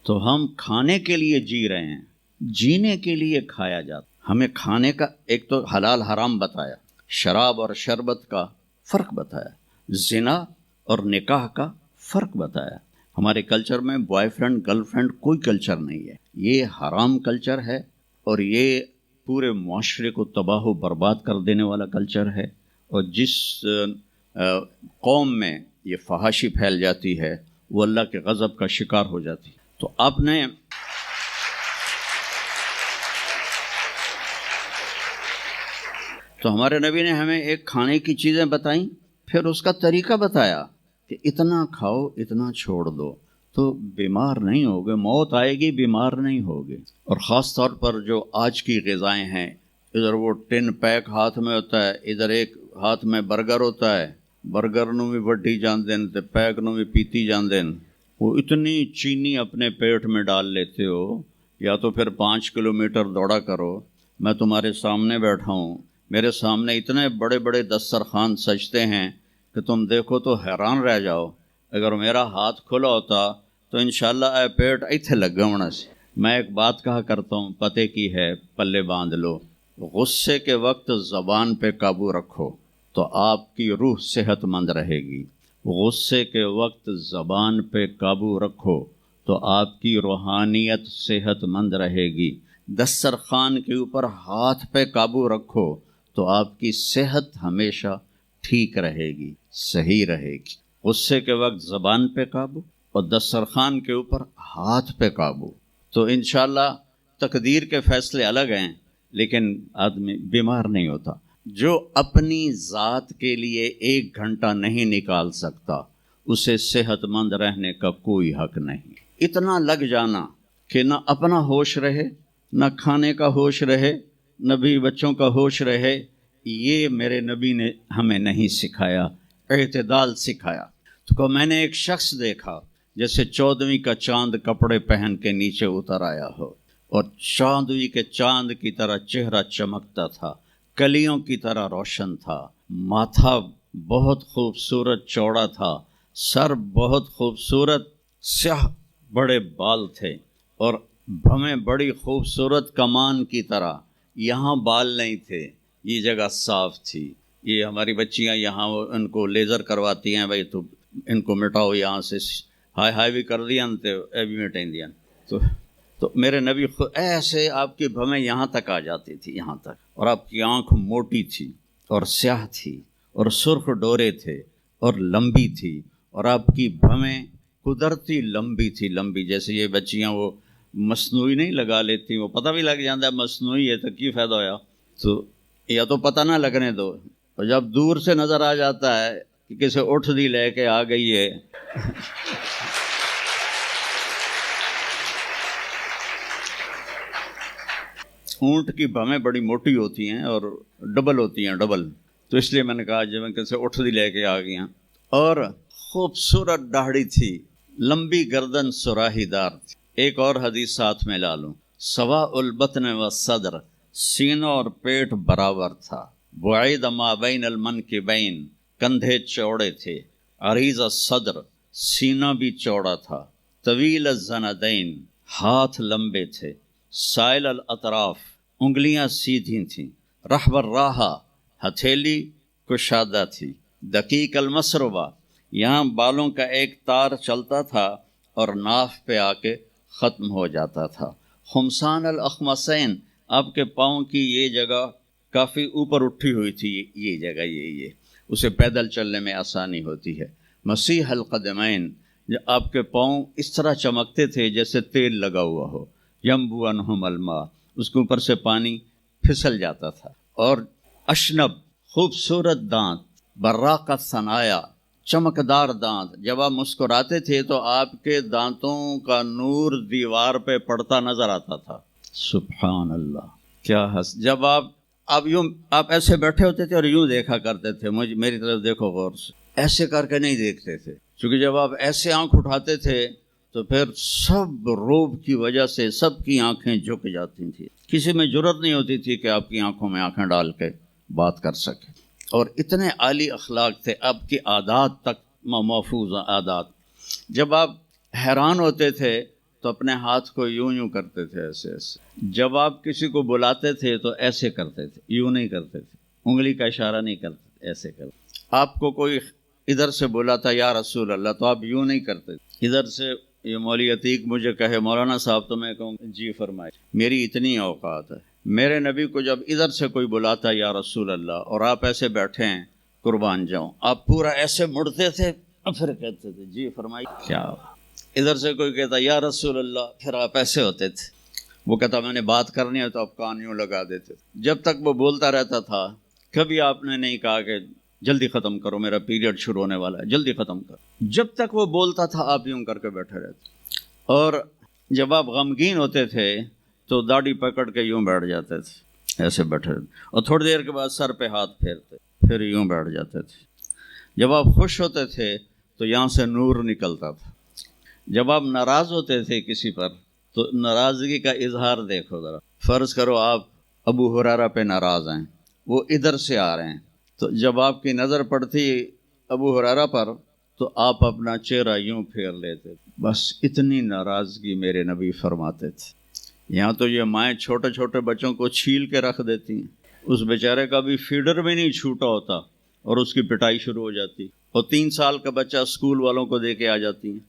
تو ہم کھانے کے لیے جی رہے ہیں، جینے کے لیے کھایا جاتا۔ ہمیں کھانے کا ایک تو حلال حرام بتایا، شراب اور شربت کا فرق بتایا، زنا اور نکاح کا فرق بتایا۔ ہمارے کلچر میں بوائے فرینڈ گرل فرینڈ کوئی کلچر نہیں ہے، یہ حرام کلچر ہے، اور یہ پورے معاشرے کو تباہ و برباد کر دینے والا کلچر ہے۔ اور جس قوم میں یہ فحاشی پھیل جاتی ہے وہ اللہ کے غضب کا شکار ہو جاتی ہے۔ تو آپ نے تو ہمارے نبی نے ہمیں ایک کھانے کی چیزیں بتائیں، پھر اس کا طریقہ بتایا کہ اتنا کھاؤ، اتنا چھوڑ دو تو بیمار نہیں ہوگے، موت آئے گی، بیمار نہیں ہوگے۔ اور خاص طور پر جو آج کی غذائیں ہیں، ادھر وہ ٹن پیک ہاتھ میں ہوتا ہے، ادھر ایک ہاتھ میں برگر ہوتا ہے، برگر نو بھی وڈی جاندے تے پیک نو بھی پیتی جاندے، وہ اتنی چینی اپنے پیٹ میں ڈال لیتے ہو۔ یا تو پھر 5 کلومیٹر دوڑا کرو، میں تمہارے سامنے بیٹھا ہوں، میرے سامنے اتنے بڑے بڑے دسترخوان سجتے ہیں کہ تم دیکھو تو حیران رہ جاؤ۔ اگر میرا ہاتھ کھلا ہوتا تو انشاءاللہ اے پیٹ ایتھے لگا ہونا سی۔ میں ایک بات کہا کرتا ہوں، پتے کی ہے، پلے باندھ لو، غصے کے وقت زبان پہ قابو رکھو تو آپ کی روح صحت مند رہے گی۔ غصے کے وقت زبان پہ قابو رکھو تو آپ کی روحانیت صحت مند رہے گی۔ دسترخوان کے اوپر ہاتھ پہ قابو رکھو تو آپ کی صحت ہمیشہ ٹھیک رہے گی، صحیح رہے گی۔ غصے کے وقت زبان پہ قابو اور دسترخوان کے اوپر ہاتھ پہ قابو، تو انشاءاللہ تقدیر کے فیصلے الگ ہیں، لیکن آدمی بیمار نہیں ہوتا۔ جو اپنی ذات کے لیے 1 گھنٹہ نہیں نکال سکتا، اسے صحت مند رہنے کا کوئی حق نہیں۔ اتنا لگ جانا کہ نہ اپنا ہوش رہے، نہ کھانے کا ہوش رہے، نہ بھی بچوں کا ہوش رہے، یہ میرے نبی نے ہمیں نہیں سکھایا، اعتدال سکھایا۔ تو میں نے ایک شخص دیکھا جیسے 14ویں کا چاند کپڑے پہن کے نیچے اتر آیا ہو، اور 14ویں کے چاند کی طرح چہرہ چمکتا تھا، کلیوں کی طرح روشن تھا، ماتھا بہت خوبصورت چوڑا تھا، سر بہت خوبصورت، سیاہ بڑے بال تھے، اور بھویں بڑی خوبصورت کمان کی طرح، یہاں بال نہیں تھے، یہ جگہ صاف تھی۔ یہ ہماری بچیاں یہاں ان کو لیزر کرواتی ہیں، بھائی تو ان کو مٹاؤ یہاں سے، ہائی ہائی بھی کر دیا تو اے بھی مٹائیں دیا۔ تو میرے نبی خود ایسے آپ کی بھویں یہاں تک آ جاتی تھی، یہاں تک، اور آپ کی آنکھ موٹی تھی اور سیاہ تھی اور سرخ ڈورے تھے اور لمبی تھی، اور آپ کی بھویں قدرتی لمبی تھی، لمبی جیسے یہ بچیاں وہ مصنوعی نہیں لگا لیتی، وہ پتہ بھی لگ جاتا ہے مصنوعی ہے تو کی فائدہ ہویا، تو یا تو پتہ نہ لگنے دو، اور جب دور سے نظر آ جاتا ہے کہ کسی اٹھ دی لے کے آ گئی ہے اونٹ کی بھویں بڑی موٹی ہوتی ہیں اور ڈبل ہوتی ہیں، ڈبل، تو اس لیے میں نے کہا جب کیسے اٹھ دی لے کے آ گئی ہیں، اور خوبصورت داڑھی تھی، لمبی گردن سراہی دار تھی۔ ایک اور حدیث ساتھ میں لا لوں، سواء البطن والصدر، سینہ اور پیٹ برابر تھا، بعید ما بین المنکبین، کندھے چوڑے تھے، عریض الصدر، سینہ بھی چوڑا تھا، طویل الزندین، ہاتھ لمبے تھے، سائل الاطراف، انگلیاں سیدھی تھیں، رحب الراحہ، ہتھیلی کشادہ تھی، دقیق المسربہ، یہاں بالوں کا ایک تار چلتا تھا اور ناف پہ آ کے ختم ہو جاتا تھا، خمسان الاخمسین، آپ کے پاؤں کی یہ جگہ کافی اوپر اٹھی ہوئی تھی، یہ جگہ یہ اسے پیدل چلنے میں آسانی ہوتی ہے، مسیح القدمین، آپ کے پاؤں اس طرح چمکتے تھے جیسے تیل لگا ہوا ہو، ینبو عنہم الماء، اس کے اوپر سے پانی پھسل جاتا تھا، اور اشنب، خوبصورت دانت، براق الثنایا، چمکدار دانت، جب آپ مسکراتے تھے تو آپ کے دانتوں کا نور دیوار پہ پڑتا نظر آتا تھا، سبحان اللہ، کیا جب آپ ایسے بیٹھے ہوتے تھے اور یوں دیکھا کرتے تھے، میری طرف دیکھو غور سے، ایسے کر کے نہیں دیکھتے تھے، کیونکہ جب آپ ایسے آنکھ اٹھاتے تھے تو پھر سب روب کی وجہ سے سب کی آنکھیں جھک جاتی تھیں، کسی میں جرت نہیں ہوتی تھی کہ آپ کی آنکھوں میں آنکھیں ڈال کے بات کر سکے، اور اتنے عالی اخلاق تھے، آپ کی عادات تک محفوظ عادات۔ جب آپ حیران ہوتے تھے تو اپنے ہاتھ کو یوں کرتے تھے، ایسے ایسے، جب آپ کسی کو بلاتے تھے تو ایسے کرتے تھے، یوں نہیں کرتے تھے، انگلی کا اشارہ نہیں کرتے، ایسے کرتے، آپ کو کوئی ادھر سے بلاتا یا رسول اللہ تو آپ یوں نہیں کرتے، ادھر سے یہ مولوی عتیق مجھے کہے مولانا صاحب تو میں کہوں جی فرمائے، میری اتنی اوقات ہے، میرے نبی کو جب ادھر سے کوئی بلاتا یا رسول اللہ اور آپ ایسے بیٹھے ہیں قربان جاؤں، آپ پورا ایسے مڑتے تھے اور پھر کہتے تھے جی فرمائیے، کیا ادھر سے کوئی کہتا یا رسول اللہ، پھر آپ ایسے ہوتے تھے، وہ کہتا میں نے بات کرنی ہے تو آپ کان یوں لگا دیتے تھے، جب تک وہ بولتا رہتا تھا کبھی آپ نے نہیں کہا کہ جلدی ختم کرو، میرا پیریڈ شروع ہونے والا ہے، جلدی ختم کرو۔ جب تک وہ بولتا تھا آپ یوں کر کے بیٹھے رہتے، اور جب آپ غمگین ہوتے تھے تو داڑھی پکڑ کے یوں بیٹھ جاتے تھے، ایسے بیٹھے رہتے، اور تھوڑی دیر کے بعد سر پہ ہاتھ پھیرتے، پھر یوں بیٹھ جاتے تھے۔ جب آپ خوش ہوتے تھے تو یہاں سے نور نکلتا تھا، جب آپ ناراض ہوتے تھے کسی پر تو ناراضگی کا اظہار دیکھو ذرا۔ فرض کرو آپ ابو ہریرہ پہ ناراض ہیں، وہ ادھر سے آ رہے ہیں، تو جب آپ کی نظر پڑتی ابو ہریرہ پر تو آپ اپنا چہرہ یوں پھیر لیتے، بس اتنی ناراضگی میرے نبی فرماتے تھے۔ یہاں تو یہ مائیں چھوٹے چھوٹے بچوں کو چھیل کے رکھ دیتی ہیں، اس بیچارے کا بھی فیڈر بھی نہیں چھوٹا ہوتا اور اس کی پٹائی شروع ہو جاتی، اور 3 سال کا بچہ اسکول والوں کو دے کے آ جاتی ہیں۔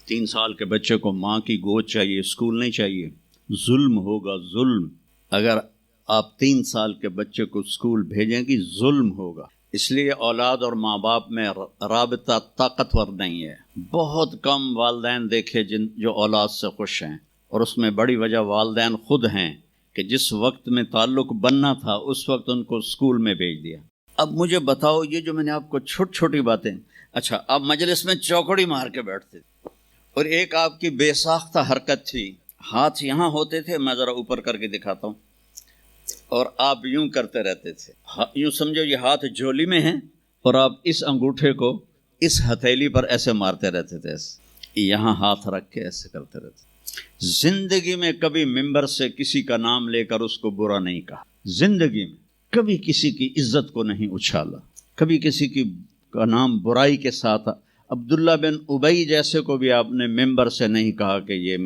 3 سال کے بچے کو ماں کی گود چاہیے، اسکول نہیں چاہیے۔ ظلم ہوگا، ظلم۔ اگر آپ 3 سال کے بچے کو اسکول بھیجیں گی ظلم ہوگا۔ اس لیے اولاد اور ماں باپ میں رابطہ طاقتور نہیں ہے۔ بہت کم والدین دیکھے جو اولاد سے خوش ہیں، اور اس میں بڑی وجہ والدین خود ہیں کہ جس وقت میں تعلق بننا تھا اس وقت ان کو اسکول میں بھیج دیا۔ اب مجھے بتاؤ، یہ جو میں نے آپ کو چھوٹی چھوٹی باتیں، اچھا آپ مجلس میں چوکڑی مار کے بیٹھتے تھے، اور ایک آپ کی بے ساختہ حرکت تھی، ہاتھ یہاں ہوتے تھے، میں ذرا اوپر کر کے دکھاتا ہوں، اور آپ یوں کرتے رہتے تھے، یوں سمجھو یہ ہاتھ جھولی میں ہیں اور آپ اس انگوٹھے کو اس ہتھیلی پر ایسے مارتے رہتے تھے، یہاں ہاتھ رکھ کے ایسے کرتے رہتے۔ زندگی میں کبھی ممبر سے کسی کا نام لے کر اس کو برا نہیں کہا، زندگی میں کبھی کسی کی عزت کو نہیں اچھالا، کبھی کسی کی کا نام برائی کے ساتھ۔ عبداللہ بن ابی جیسے کو بھی آپ نے ممبر سے نہیں کہا کہ یہ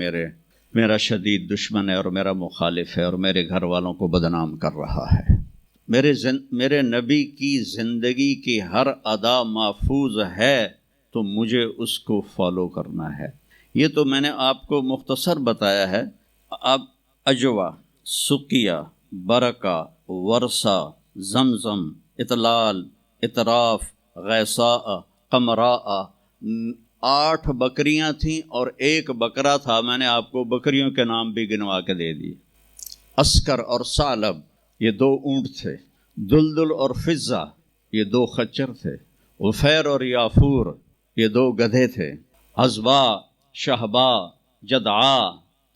میرا شدید دشمن ہے اور میرا مخالف ہے اور میرے گھر والوں کو بدنام کر رہا ہے۔ میرے نبی کی زندگی کی ہر ادا محفوظ ہے تو مجھے اس کو فالو کرنا ہے۔ یہ تو میں نے آپ کو مختصر بتایا ہے۔ اب اجوا، سقیہ، برکہ، ورثہ، زمزم، اطلال، اطراف، غیثاء، قمراء، 8 بکریاں تھیں اور 1 بکرا تھا، میں نے آپ کو بکریوں کے نام بھی گنوا کے دے دیے۔ عسکر اور ثعلب، یہ 2 اونٹ تھے۔ دلدل اور فضہ، یہ 2 خچر تھے۔ غفیر اور یافور، یہ 2 گدھے تھے۔ عزبا، شہبا، جدعا،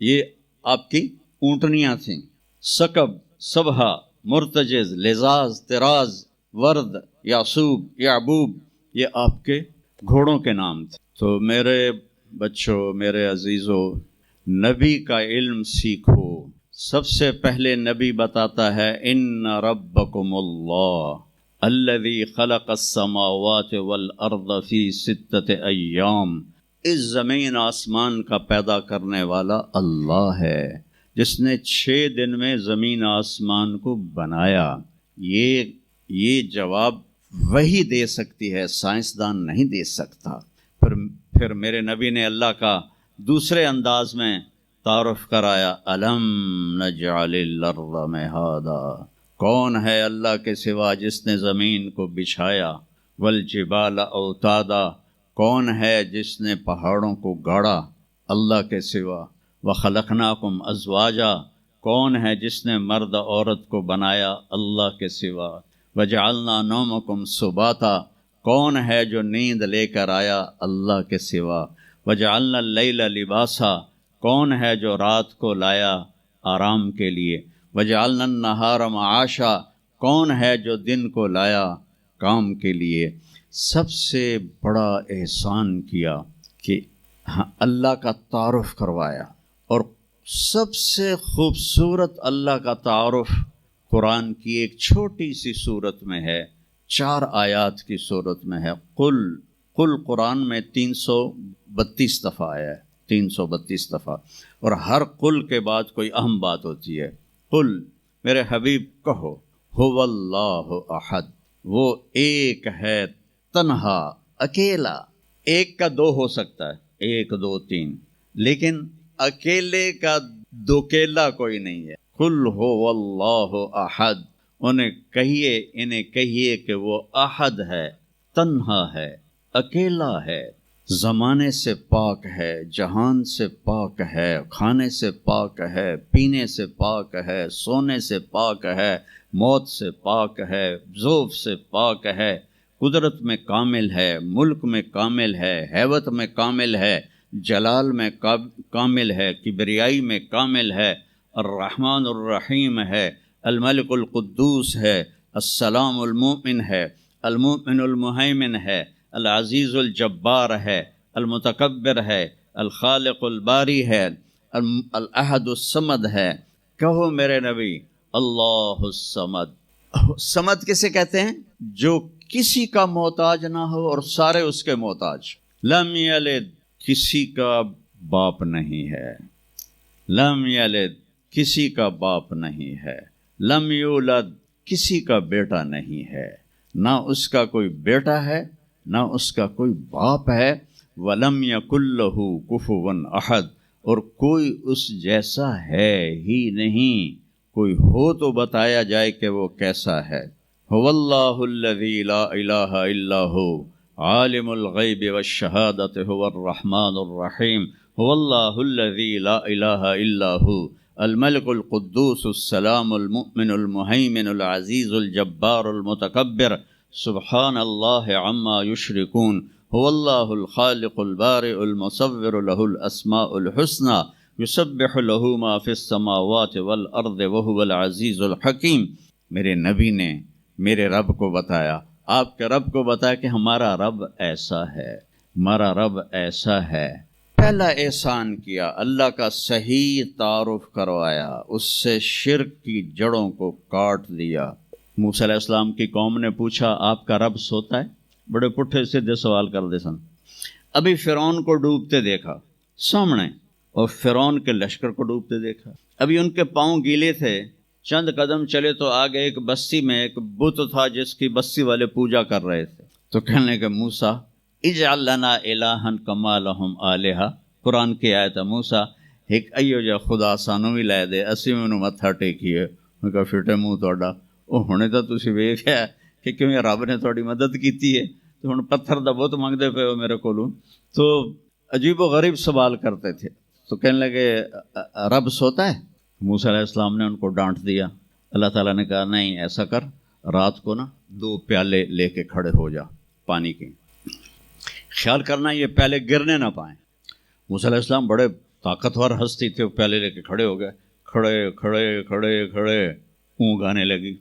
یہ آپ کی اونٹنیاں تھیں۔ سکب، سبہا، مرتجز، لزاز، تراز، ورد، یاسوب، یعبوب، یہ آپ کے گھوڑوں کے نام تھے۔ تو میرے بچوں، میرے عزیزوں، نبی کا علم سیکھو۔ سب سے پہلے نبی بتاتا ہے ان ربکم اللہ الذی خلق السماوات والارض فی 6 ایام۔ اس زمین آسمان کا پیدا کرنے والا اللہ ہے جس نے 6 دن میں زمین آسمان کو بنایا۔ یہ جواب وہی دے سکتی ہے، سائنسدان نہیں دے سکتا۔ پھر میرے نبی نے اللہ کا دوسرے انداز میں تعارف کرایا، الم نجعل الارض مہادا، کون ہے اللہ کے سوا جس نے زمین کو بچھایا، والجبال اوتادا، کون ہے جس نے پہاڑوں کو گاڑا اللہ کے سوا، وخلقناکم ازواجا، کون ہے جس نے مرد عورت کو بنایا اللہ کے سوا، وجعلنا نومکم سباتا، کون ہے جو نیند لے کر آیا اللہ کے سوا، وجعلنا اللیل لباسا، کون ہے جو رات کو لایا آرام کے لیے، وجعلنا النہار معاشا، کون ہے جو دن کو لایا کام کے لیے۔ سب سے بڑا احسان کیا کہ اللہ کا تعارف کروایا، اور سب سے خوبصورت اللہ کا تعارف قرآن کی ایک چھوٹی سی صورت میں ہے، 4 آیات کی صورت میں ہے۔ قل قرآن میں 332 دفعہ آیا ہے، 332 دفعہ، اور ہر قل کے بعد کوئی اہم بات ہوتی ہے۔ قل، میرے حبیب کہو، هو اللہ احد، وہ ایک ہے، تنہا، اکیلا۔ ایک کا 2 ہو سکتا ہے، 1 2 3، لیکن اکیلے کا دوکیلا کوئی نہیں ہے۔ قل هو اللہ احد، انہیں کہیے کہ وہ احد ہے، تنہا ہے، اکیلا ہے۔ زمانے سے پاک ہے، جہان سے پاک ہے، کھانے سے پاک ہے، پینے سے پاک ہے، سونے سے پاک ہے، موت سے پاک ہے، ذوف سے پاک ہے، قدرت میں کامل ہے، ملک میں کامل ہے، ہیبت میں کامل ہے، جلال میں کامل ہے، کبریائی میں کامل ہے، الرحمن الرحیم ہے، الملک القدوس ہے، السلام المؤمن ہے، المؤمن المہیمن ہے، العزیز الجبار ہے، المتکبر ہے، الخالق الباری ہے، الاحد الصمد ہے۔ کہو میرے نبی اللہ الصمد۔ صمد کسے کہتے ہیں؟ جو کسی کا محتاج نہ ہو اور سارے اس کے محتاج۔ لم یلد، کسی کا باپ نہیں ہے، لم یلد، کسی کا باپ نہیں ہے، لم یولد، کسی کا بیٹا نہیں ہے، نہ اس کا کوئی بیٹا ہے نہ اس کا کوئی باپ ہے، وَلَمْ يَكُنْ لَهُ كُفُوًا أَحَدٌ، اور کوئی اس جیسا ہے ہی نہیں، کوئی ہو تو بتایا جائے کہ وہ کیسا ہے۔ هُوَ اللَّهُ الَّذِي لَا إِلَٰهَ إِلَّا هُوَ عَالِمُ الْغَيْبِ وَالشَّهَادَةِ هُوَ الرَّحْمَٰنُ الرَّحِيمُ هُوَ اللَّهُ الَّذِي لَا إِلَٰهَ إِلَّا هُوَ الملك القدوس السلام المؤمن المهيمن العزيز الجبار المتكبر سبحان اللہ عما یشرکون هو اللہ الخالق البارئ المصور له الاسماء الحسنى یسبح له ما فی السماوات والارض وهو العزیز الحکیم۔ میرے نبی نے میرے رب کو بتایا، آپ کے رب کو بتایا کہ ہمارا رب ایسا ہے، ہمارا رب ایسا ہے۔ پہلا احسان کیا، اللہ کا صحیح تعارف کروایا، اس سے شرک کی جڑوں کو کاٹ دیا۔ موسیٰ علیہ السلام کی قوم نے پوچھا آپ کا رب سوتا ہے؟ بڑے پٹھے سیدھے سوال کر دے سن۔ ابھی فرعون کو ڈوبتے دیکھا سامنے، اور فرعون کے لشکر کو ڈوبتے دیکھا، ابھی ان کے پاؤں گیلے تھے، چند قدم چلے تو آگے ایک بستی میں ایک بت تھا جس کی بستی والے پوجا کر رہے تھے، تو کہنے لگے موسیٰ اجعل لنا الہا کما لہم آلہہ۔ قرآن کی آیت ہے، موسیٰ ایک ایو جا خدا سانو بھی لے دے، اسی میں انہوں متھا ٹیکیے۔ انہوں نے کہا فٹے منہ توڑا، وہ ہونے تو تسی ویکھیا کہ کیویں رب نے تھوڑی مدد کیتی ہے، تو ہن پتھر دا بت منگدے پے ہو میرے کولوں۔ تو عجیب و غریب سوال کرتے تھے، تو کہنے لگے رب سوتا ہے؟ موسیٰ علیہ السلام نے ان کو ڈانٹ دیا۔ اللہ تعالیٰ نے کہا نہیں، ایسا کر، رات کو نا 2 پیالے لے کے کھڑے ہو جا پانی کے، خیال کرنا یہ پیالے گرنے نہ پائیں۔ موسیٰ علیہ السلام بڑے طاقتور ہستی تھے، وہ پیالے لے کے کھڑے ہو گئے، کھڑے کھڑے کھڑے کھڑے، اونگ آنے لگی،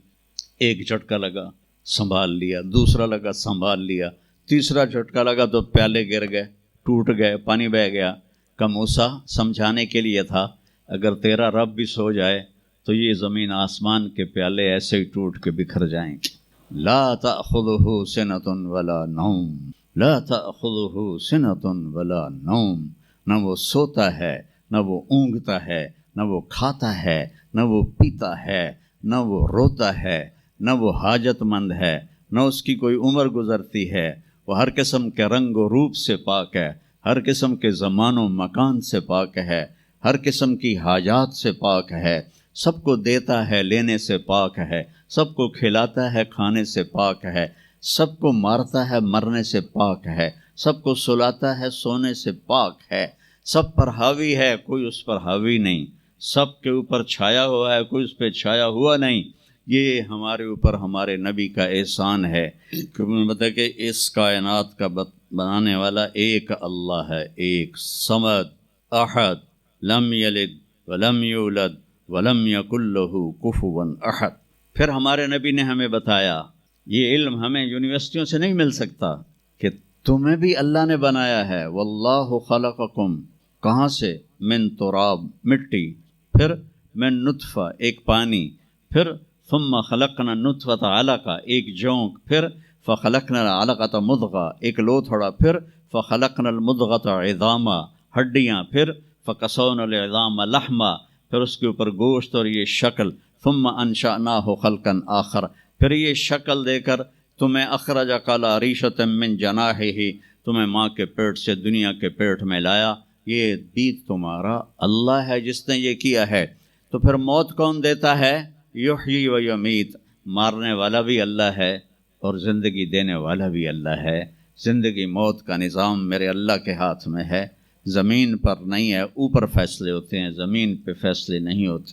ایک جھٹکا لگا سنبھال لیا، دوسرا لگا سنبھال لیا، تیسرا جھٹکا لگا تو پیالے گر گئے، ٹوٹ گئے، پانی بہہ گیا۔ کہ موسیٰ سمجھانے کے لیے تھا، اگر تیرا رب بھی سو جائے تو یہ زمین آسمان کے پیالے ایسے ہی ٹوٹ کے بکھر جائیں گے۔ لا تأخذہ سنۃ ولا نوم، لا تأخذہ سنۃ ولا نوم، نہ وہ سوتا ہے، نہ وہ اونگتا ہے، نہ وہ کھاتا ہے، نہ وہ پیتا ہے، نہ وہ روتا ہے، نہ وہ حاجت مند ہے، نہ اس کی کوئی عمر گزرتی ہے، وہ ہر قسم کے رنگ و روپ سے پاک ہے، ہر قسم کے زمان و مکان سے پاک ہے، ہر قسم کی حاجات سے پاک ہے، سب کو دیتا ہے، لینے سے پاک ہے، سب کو کھلاتا ہے، کھانے سے پاک ہے، سب کو مارتا ہے، مرنے سے پاک ہے، سب کو سلاتا ہے، سونے سے پاک ہے، سب پر حاوی ہے، کوئی اس پر حاوی نہیں، سب کے اوپر چھایا ہوا ہے، کوئی اس پہ چھایا ہوا نہیں۔ یہ ہمارے اوپر ہمارے نبی کا احسان ہے کہ انہوں نے بتایا کہ اس کائنات کا بنانے والا ایک اللہ ہے، ایک صمد، احد، لم یلد ولم یولد ولم یکن لہ کفوا احد۔ پھر ہمارے نبی نے ہمیں بتایا، یہ علم ہمیں یونیورسٹیوں سے نہیں مل سکتا، کہ تمہیں بھی اللہ نے بنایا ہے۔ واللہ خلقکم، کہاں سے؟ من تراب، مٹی، پھر من نطفہ، ایک پانی، پھر ثم خلقنا النطفۃ علقہ، ایک جونک، پھر فخلقنا العلقۃ مضغہ، ایک لوتھڑا، پھر فخلقنا المضغۃ عظاما، ہڈیاں، پھر فکسونا العظام لحما، پھر اس کے اوپر گوشت اور یہ شکل، ثم انشأناہ خلقا آخر، پھر یہ شکل دے کر تمہیں اخرج قلا ریشۃ من جناحہ، تمہیں ماں کے پیٹ سے دنیا کے پیٹ میں لایا۔ یہ بھی تمہارا اللہ ہے جس نے یہ کیا ہے۔ تو پھر موت کون دیتا ہے؟ یحیی و یمیت، مارنے والا بھی اللہ ہے اور زندگی دینے والا بھی اللہ ہے۔ زندگی موت کا نظام میرے اللہ کے ہاتھ میں ہے، زمین پر نہیں ہے، اوپر فیصلے ہوتے ہیں، زمین پہ فیصلے نہیں ہوتے۔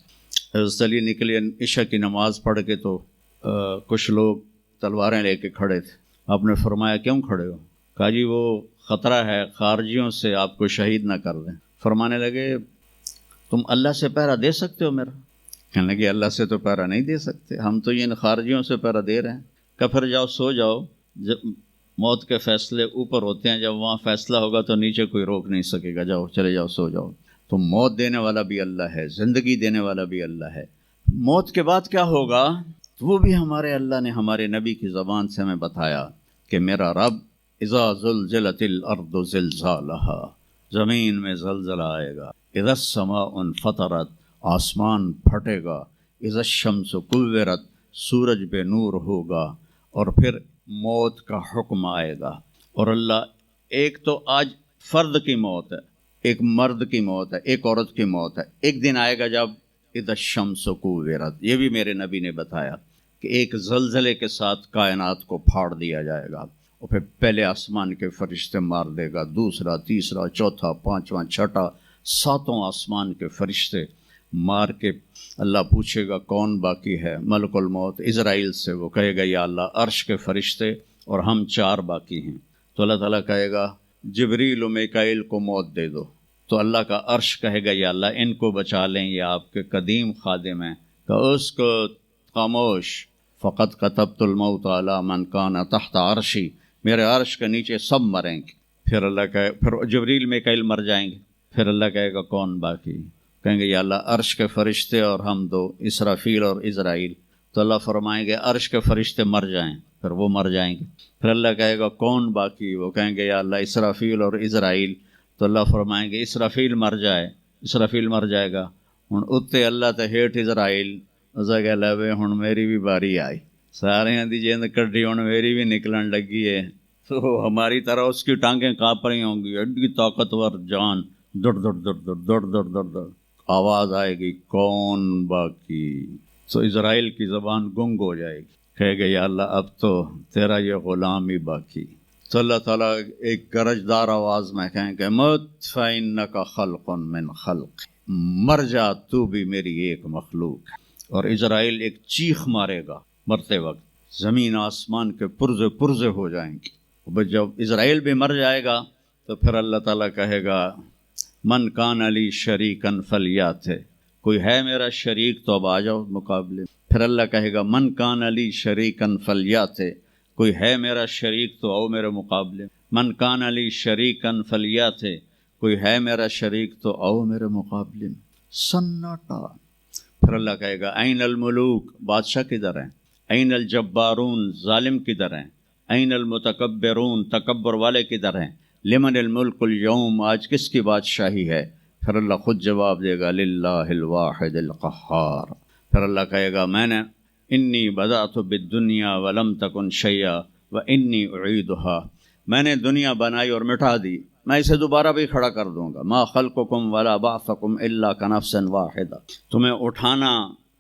حضرت علی نکلے عشاء کی نماز پڑھ کے تو کچھ لوگ تلواریں لے کے کھڑے تھے۔ آپ نے فرمایا کیوں کھڑے ہو؟ کہا جی وہ خطرہ ہے خارجیوں سے آپ کو شہید نہ کر دیں۔ فرمانے لگے تم اللہ سے پہرا دے سکتے ہو میرا؟ کہنے لگے اللہ سے تو پہرا نہیں دے سکتے، ہم تو ان خارجیوں سے پہرا دے رہے ہیں۔ کہ پھر جاؤ سو جاؤ، جب موت کے فیصلے اوپر ہوتے ہیں، جب وہاں فیصلہ ہوگا تو نیچے کوئی روک نہیں سکے گا، جاؤ چلے جاؤ سو جاؤ۔ تو موت دینے والا بھی اللہ ہے، زندگی دینے والا بھی اللہ ہے۔ موت کے بعد کیا ہوگا وہ بھی ہمارے اللہ نے ہمارے نبی کی زبان سے ہمیں بتایا کہ میرا رب اذا زلزلت الارض زلزالہا، زمین میں زلزلہ آئے گا، اذا السماء انفطرت، آسمان پھٹے گا، اذا الشمس کورت، سورج بے نور ہوگا، اور پھر موت کا حکم آئے گا۔ اور اللہ ایک تو آج فرد کی موت ہے، ایک مرد کی موت ہے، ایک عورت کی موت ہے، ایک دن آئے گا جب اذا الشمس کورت، یہ بھی میرے نبی نے بتایا کہ ایک زلزلے کے ساتھ کائنات کو پھاڑ دیا جائے گا، اور پھر پہلے آسمان کے فرشتے مار دے گا، دوسرا، تیسرا، چوتھا، پانچواں، چھٹا، ساتوں آسمان کے فرشتے مار کے اللہ پوچھے گا کون باقی ہے؟ ملک الموت عزرائیل سے وہ کہے گا یا اللہ عرش کے فرشتے اور ہم 4 باقی ہیں۔ تو اللہ تعالیٰ کہے گا جبریل و میکائیل کو موت دے دو، تو اللہ کا عرش کہے گا یا اللہ ان کو بچا لیں، یہ آپ کے قدیم خادم ہیں، کہ اس کو خاموش، فقط کتبت الموت علی من کان تحت عرشی، میرے عرش کے نیچے سب مریں گے۔ پھر اللہ کہے، پھر جبریل میکائیل مر جائیں گے، پھر اللہ کہے گا کون باقی؟ کہیں گے یا اللہ عرش کے فرشتے اور ہم 2، اسرافیل اور عزرائیل۔ تو اللہ فرمائیں گے عرش کے فرشتے مر جائیں، پھر وہ مر جائیں گے۔ پھر اللہ کہے گا کون باقی؟ وہ کہیں گے یا اللہ اسرافیل اور عزرائیل۔ تو اللہ فرمائیں گے اسرافیل مر جائے، اسرافیل مر جائے گا، ہن اتتے اللہ تے ہیٹھ عزرائیل، اسا کہ لے ہن میری بھی باری آئی، سارے دی جند کڈی ہن میری بھی نکلن لگی ہے۔ تو ہماری طرح اس کی ٹانگیں کانپ رہی ہوں گی، ایڈی طاقتور جان، دڑ دڑ دڑ دڑ دڑ دڑ دڑ دڑ، آواز آئے گی کون باقی؟ تو اسرائیل کی زبان گنگ ہو جائے گی، کہے گا یا اللہ اب تو تیرا یہ غلام ہی باقی۔ تو اللہ تعالیٰ ایک گرجدار آواز میں کہیں گے مت فإنک خلق من خلق، مر جا تو بھی میری ایک مخلوق ہے۔ اور اسرائیل ایک چیخ مارے گا مرتے وقت، زمین آسمان کے پرزے پرزے ہو جائیں گے۔ جب اسرائیل بھی مر جائے گا تو پھر اللہ تعالیٰ کہے گا من کان علی شریکن فلیات، کوئی ہے میرا شریک تو اب آ جاؤ مقابلے۔ پھر اللہ کہے گا من کان علی شریکن فلیات، کوئی ہے میرا شریک تو آؤ میرے مقابلے۔ من کان علی شریکن فلیات، کوئی ہے میرا شریک تو آؤ میرے مقابلے۔ سناٹا۔ پھر اللہ کہے گا این الملوک، بادشاہ کدھر ہیں؟ این الجبارون، ظالم کدھر ہیں؟ این المتکبرون، تکبر والے کدھر ہیں؟ لمن الملک اليوم، آج کس کی بادشاہی ہے؟ پھر اللہ خود جواب دے گا للہ الواحد القہار۔ پھر اللہ کہے گا میں نے انی بدأت بالدنیا ولم تکن شیئا وانی اعیدها، میں نے دنیا بنائی اور مٹا دی، میں اسے دوبارہ بھی کھڑا کر دوں گا۔ ما خلقکم ولا بعثکم الا کنفس واحدہ، تمہیں اٹھانا،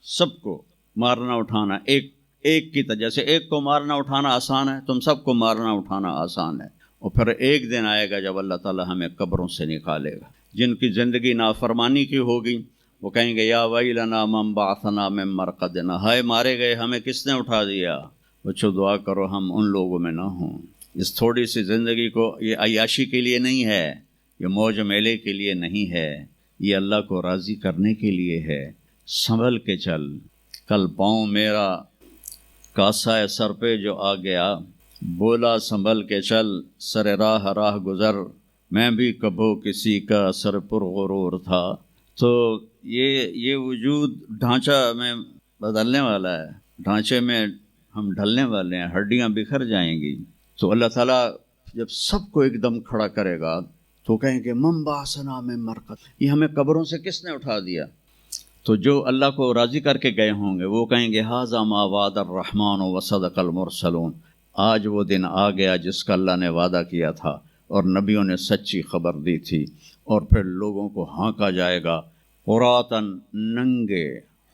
سب کو مارنا اٹھانا ایک کی طرح، جیسے ایک کو مارنا اٹھانا آسان ہے، تم سب کو مارنا اٹھانا آسان ہے۔ اور پھر ایک دن آئے گا جب اللہ تعالیٰ ہمیں قبروں سے نکالے گا، جن کی زندگی نافرمانی کی ہوگی وہ کہیں گے یا ویلنا من بعثنا من مرقدنا، ہائے مارے گئے ہمیں کس نے اٹھا دیا۔ بچوں دعا کرو ہم ان لوگوں میں نہ ہوں۔ اس تھوڑی سی زندگی کو یہ عیاشی کے لیے نہیں ہے، یہ موج میلے کے لیے نہیں ہے، یہ اللہ کو راضی کرنے کے لیے ہے۔ سنبھل کے چل، کل پاؤں میرا کاسا ہے سر پہ جو آ گیا، بولا سنبھل کے چل سر راہ گزر، میں بھی کبھو کسی کا سر پر غرور تھا۔ تو یہ وجود ڈھانچہ میں بدلنے والا ہے، ڈھانچے میں ہم ڈھلنے والے ہیں، ہڈیاں بکھر جائیں گی۔ تو اللہ تعالیٰ جب سب کو ایک دم کھڑا کرے گا تو کہیں گے من بعثنا من مرقد، یہ ہمیں قبروں سے کس نے اٹھا دیا؟ تو جو اللہ کو راضی کر کے گئے ہوں گے وہ کہیں گے ھذا ما وعد الرحمن وصدق المرسلون، آج وہ دن آ گیا جس کا اللہ نے وعدہ کیا تھا اور نبیوں نے سچی خبر دی تھی۔ اور پھر لوگوں کو ہانکا جائے گا عراۃً، ننگے،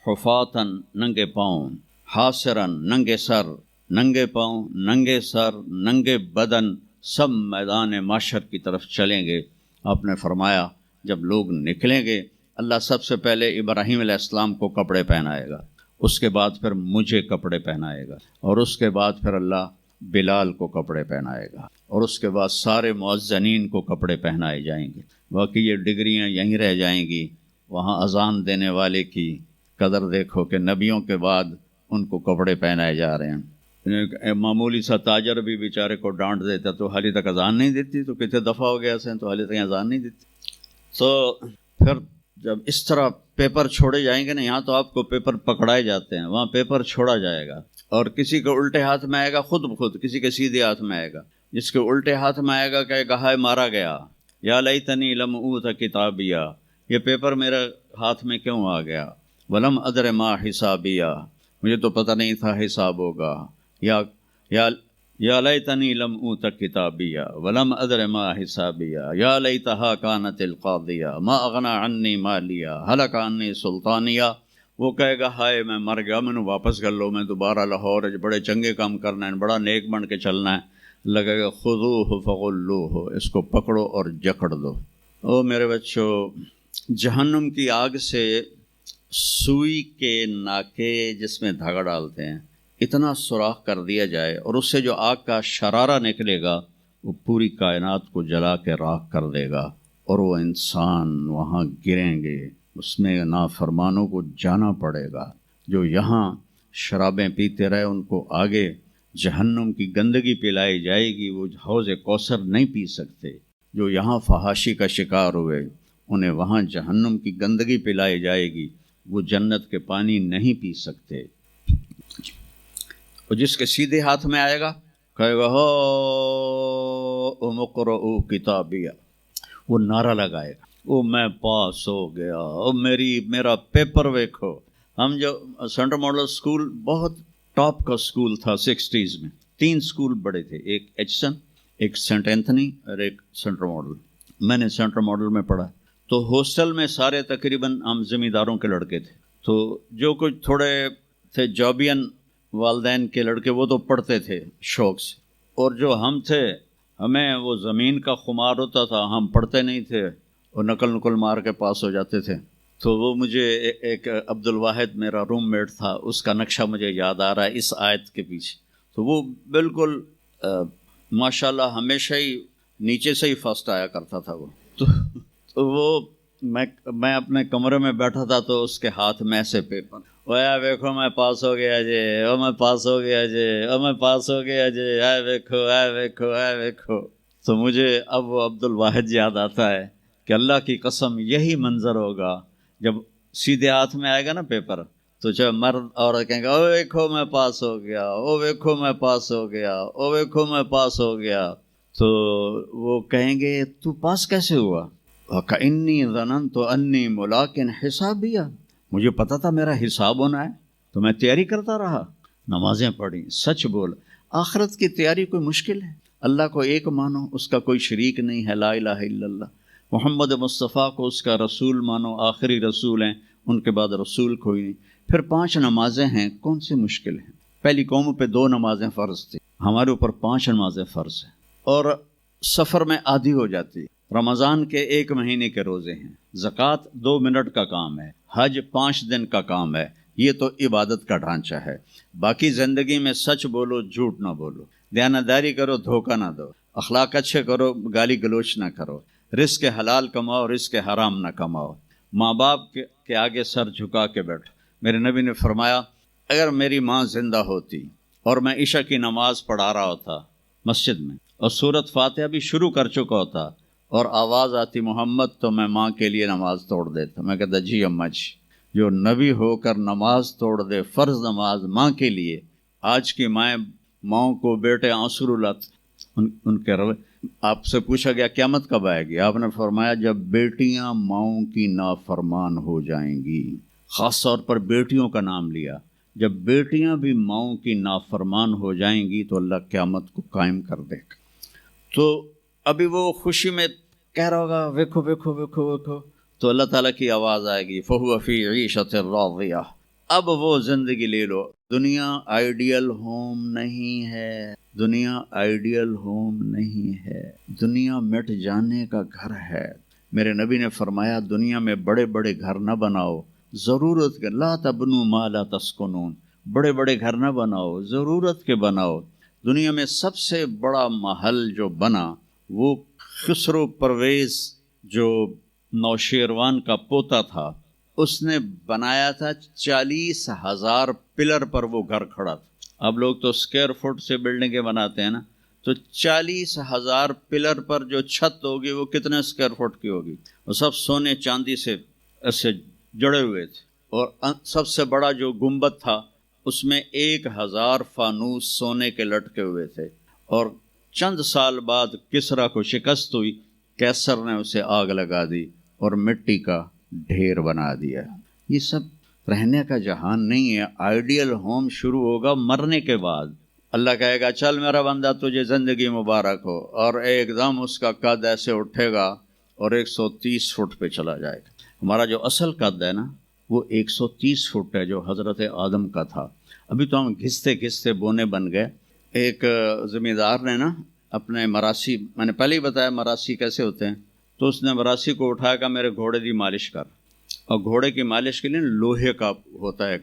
حفاتً، ننگے پاؤں، حاسراً، ننگے سر، ننگے پاؤں، ننگے سر، ننگے بدن، سب میدان معاشر کی طرف چلیں گے۔ آپ نے فرمایا جب لوگ نکلیں گے اللہ سب سے پہلے ابراہیم علیہ السلام کو کپڑے پہنائے گا، اس کے بعد پھر مجھے کپڑے پہنائے گا، اور اس کے بعد پھر اللہ بلال کو کپڑے پہنائے گا، اور اس کے بعد سارے مؤذنین کو کپڑے پہنائے جائیں گے۔ باقی یہ ڈگریاں یہیں رہ جائیں گی۔ وہاں اذان دینے والے کی قدر دیکھو کہ نبیوں کے بعد ان کو کپڑے پہنائے جا رہے ہیں۔ معمولی سا تاجر بھی بیچارے کو ڈانٹ دیتا تو حالی تک اذان نہیں دیتی، تو کتنے دفعہ ہو گیا سے تو حالی تک اذان نہیں دیتی۔ تو پھر جب اس طرح پیپر چھوڑے جائیں گے نا، یہاں تو آپ کو پیپر پکڑائے جاتے ہیں، وہاں پیپر چھوڑا جائے گا، اور کسی کے الٹے ہاتھ میں آئے گا خود بخود، کسی کے سیدھے ہاتھ میں آئے گا۔ جس کے الٹے ہاتھ میں آئے گا کہے گا ہائے مارا گیا، یا لیتنی لم اوت کتابیہ، یہ پیپر میرے ہاتھ میں کیوں آ گیا، ولم ادر ما حسابیہ، مجھے تو پتہ نہیں تھا حساب ہوگا، یا لیتنی لم اوت کتابیہ ولم ادر ما حسابیہ، یا لیتہا کانت القاضیہ ما اغنی عنی مالیہ ہلک عنی سلطانیہ۔ وہ کہے گا ہائے میں مر گیا، میں نے واپس کر لو، میں دوبارہ لاہور بڑے چنگے کام کرنا ہے، بڑا نیک بن کے چلنا ہے۔ لگے گا خذوہ فغلوہ، اس کو پکڑو اور جکڑ دو۔ او میرے بچوں، جہنم کی آگ سے سوئی کے ناکے جس میں دھاگا ڈالتے ہیں اتنا سوراخ کر دیا جائے، اور اس سے جو آگ کا شرارہ نکلے گا وہ پوری کائنات کو جلا کے راکھ کر دے گا، اور وہ انسان وہاں گریں گے، اس میں نافرمانوں کو جانا پڑے گا۔ جو یہاں شرابیں پیتے رہے ان کو آگے جہنم کی گندگی پلائی جائے گی، وہ حوض کوثر نہیں پی سکتے۔ جو یہاں فحاشی کا شکار ہوئے انہیں وہاں جہنم کی گندگی پلائی جائے گی، وہ جنت کے پانی نہیں پی سکتے۔ اور جس کے سیدھے ہاتھ میں آئے گا کہے گا ہو اقرؤ کتابیہ، وہ نعرہ لگائے گا او میں پاس ہو گیا، او میرا پیپر ویکھو۔ ہم جو سینٹرل ماڈل اسکول بہت ٹاپ کا اسکول تھا 60s میں، 3 اسکول بڑے تھے، ایک ایچسن، ایک سینٹ اینتھنی اور ایک سینٹرل ماڈل۔ میں نے سینٹرل ماڈل میں پڑھا، تو ہاسٹل میں سارے تقریباً ہم زمینداروں کے لڑکے تھے، تو جو کچھ تھوڑے تھے جابین والدین کے لڑکے وہ تو پڑھتے تھے شوق سے، اور جو ہم تھے ہمیں وہ زمین کا خمار ہوتا تھا، ہم پڑھتے نہیں تھے اور نقل مار کے پاس ہو جاتے تھے۔ تو وہ مجھے ایک عبد الواحد میرا روم میٹ تھا، اس کا نقشہ مجھے یاد آ رہا ہے اس آیت کے پیچھے۔ تو وہ بالکل ماشاءاللہ ہمیشہ ہی نیچے سے ہی فرسٹ آیا کرتا تھا وہ۔ تو وہ میں اپنے کمرے میں بیٹھا تھا تو اس کے ہاتھ میں سے پیپر، اویا ویکھو میں پاس ہو گیا جی، او میں پاس ہو گیا جی، او میں پاس ہو گیا جی، اے ویکھو اے ویکھو اے ویکھو۔ تو مجھے اب وہ عبد الواحد یاد آتا ہے کہ اللہ کی قسم یہی منظر ہوگا جب سیدھے ہاتھ میں آئے گا نا پیپر، تو جب مرد عورت کہیں گا او ویکھو میں پاس ہو گیا، او ویکھو میں پاس ہو گیا، او ویکھو میں پاس ہو گیا، تو وہ کہیں گے تو پاس کیسے ہوا؟ وَكَإِنِّي ظَنَنْتُ أَنِّي مُلَاقٍ حِسَابِيَّ، مجھے پتا تھا میرا حساب ہونا ہے تو میں تیاری کرتا رہا، نمازیں پڑھی۔ سچ بول، آخرت کی تیاری کوئی مشکل ہے؟ اللہ کو ایک مانو، اس کا کوئی شریک نہیں ہے، لا الہ الا اللہ۔ محمد مصطفیٰ کو اس کا رسول مانو، آخری رسول ہیں، ان کے بعد رسول کوئی نہیں۔ پھر 5 نمازیں ہیں، کون سی مشکل ہیں؟ پہلی قوم پہ 2 نمازیں فرض تھی، ہمارے اوپر 5 نمازیں فرض ہیں، اور سفر میں آدھی ہو جاتی۔ رمضان کے 1 مہینے کے روزے ہیں، زکوٰۃ 2 منٹ کا کام ہے، حج 5 دن کا کام ہے، یہ تو عبادت کا ڈھانچہ ہے۔ باقی زندگی میں سچ بولو، جھوٹ نہ بولو، دیانتداری کرو، دھوکہ نہ دو، اخلاق اچھے کرو، گالی گلوچ نہ کرو، رزق حلال کماؤ، رزق حرام نہ کماؤ، ماں باپ کے آگے سر جھکا کے بیٹھو۔ میرے نبی نے فرمایا اگر میری ماں زندہ ہوتی اور میں عشاء کی نماز پڑھا رہا ہوتا مسجد میں اور سورۃ فاتحہ بھی شروع کر چکا ہوتا اور آواز آتی محمد، تو میں ماں کے لیے نماز توڑ دیتا۔ میں کہتا جی اماں جی، جو نبی ہو کر نماز توڑ دے، فرض نماز ماں کے لیے۔ آج کی ماؤں کو بیٹے آنسو رلاتے ان کے آپ سے پوچھا گیا قیامت کب آئے گی؟ آپ نے فرمایا جب بیٹیاں ماؤں کی نافرمان ہو جائیں گی۔ خاص طور پر بیٹیوں کا نام لیا، جب بیٹیاں بھی ماؤں کی نافرمان ہو جائیں گی تو اللہ قیامت کو قائم کر دے گا۔ تو ابھی وہ خوشی میں کہہ رہا ہوگا ویکھو ویکھو ویکھو ویکھو، تو اللہ تعالیٰ کی آواز آئے گی فَهُوَ فِي عِيشَةٍ رَاضِيَةٍ، اب وہ زندگی لے لو۔ دنیا آئیڈیل ہوم نہیں ہے، دنیا آئیڈیل ہوم نہیں ہے، دنیا مٹ جانے کا گھر ہے۔ میرے نبی نے فرمایا دنیا میں بڑے بڑے گھر نہ بناؤ، ضرورت کے، لا تبنوا ما لا تسکنون، بڑے بڑے گھر نہ بناؤ، ضرورت کے بناؤ۔ دنیا میں سب سے بڑا محل جو بنا وہ خسرو پرویز جو نوشیروان کا پوتا تھا، اس نے بنایا تھا 40,000 پلر پر وہ گھر کھڑا تھا۔ اب لوگ تو اسکوائر فٹ سے بلڈنگیں بناتے ہیں نا، تو 40,000 پلر پر جو چھت ہوگی وہ کتنے اسکوائر فٹ کی ہوگی؟ وہ سب سونے چاندی سے ایسے جڑے ہوئے تھے، اور سب سے بڑا جو گنبد تھا اس میں 1,000 فانوس سونے کے لٹکے ہوئے تھے۔ اور چند سال بعد کسریٰ کو شکست ہوئی، کیسر نے اسے آگ لگا دی اور مٹی کا ڈھیر بنا دیا۔ یہ سب رہنے کا جہان نہیں ہے۔ آئیڈیل ہوم شروع ہوگا مرنے کے بعد۔ اللہ کہے گا چل میرا بندہ تجھے زندگی مبارک ہو، اور ایک دم اس کا قد ایسے اٹھے گا اور 130 فٹ پہ چلا جائے گا۔ ہمارا جو اصل قد ہے نا وہ 130 فٹ ہے جو حضرت آدم کا تھا۔ ابھی تو ہم گھستے گھستے بونے بن گئے۔ ایک زمیندار نے نا اپنے مراسی، میں نے پہلے ہی بتایا مراسی کیسے ہوتے ہیں، تو اس نے مراسی کو اٹھایا کہ میرے گھوڑے کی مالش کر، اور گھوڑے کی مالش کے لیے لوہے کا ہوتا ہے،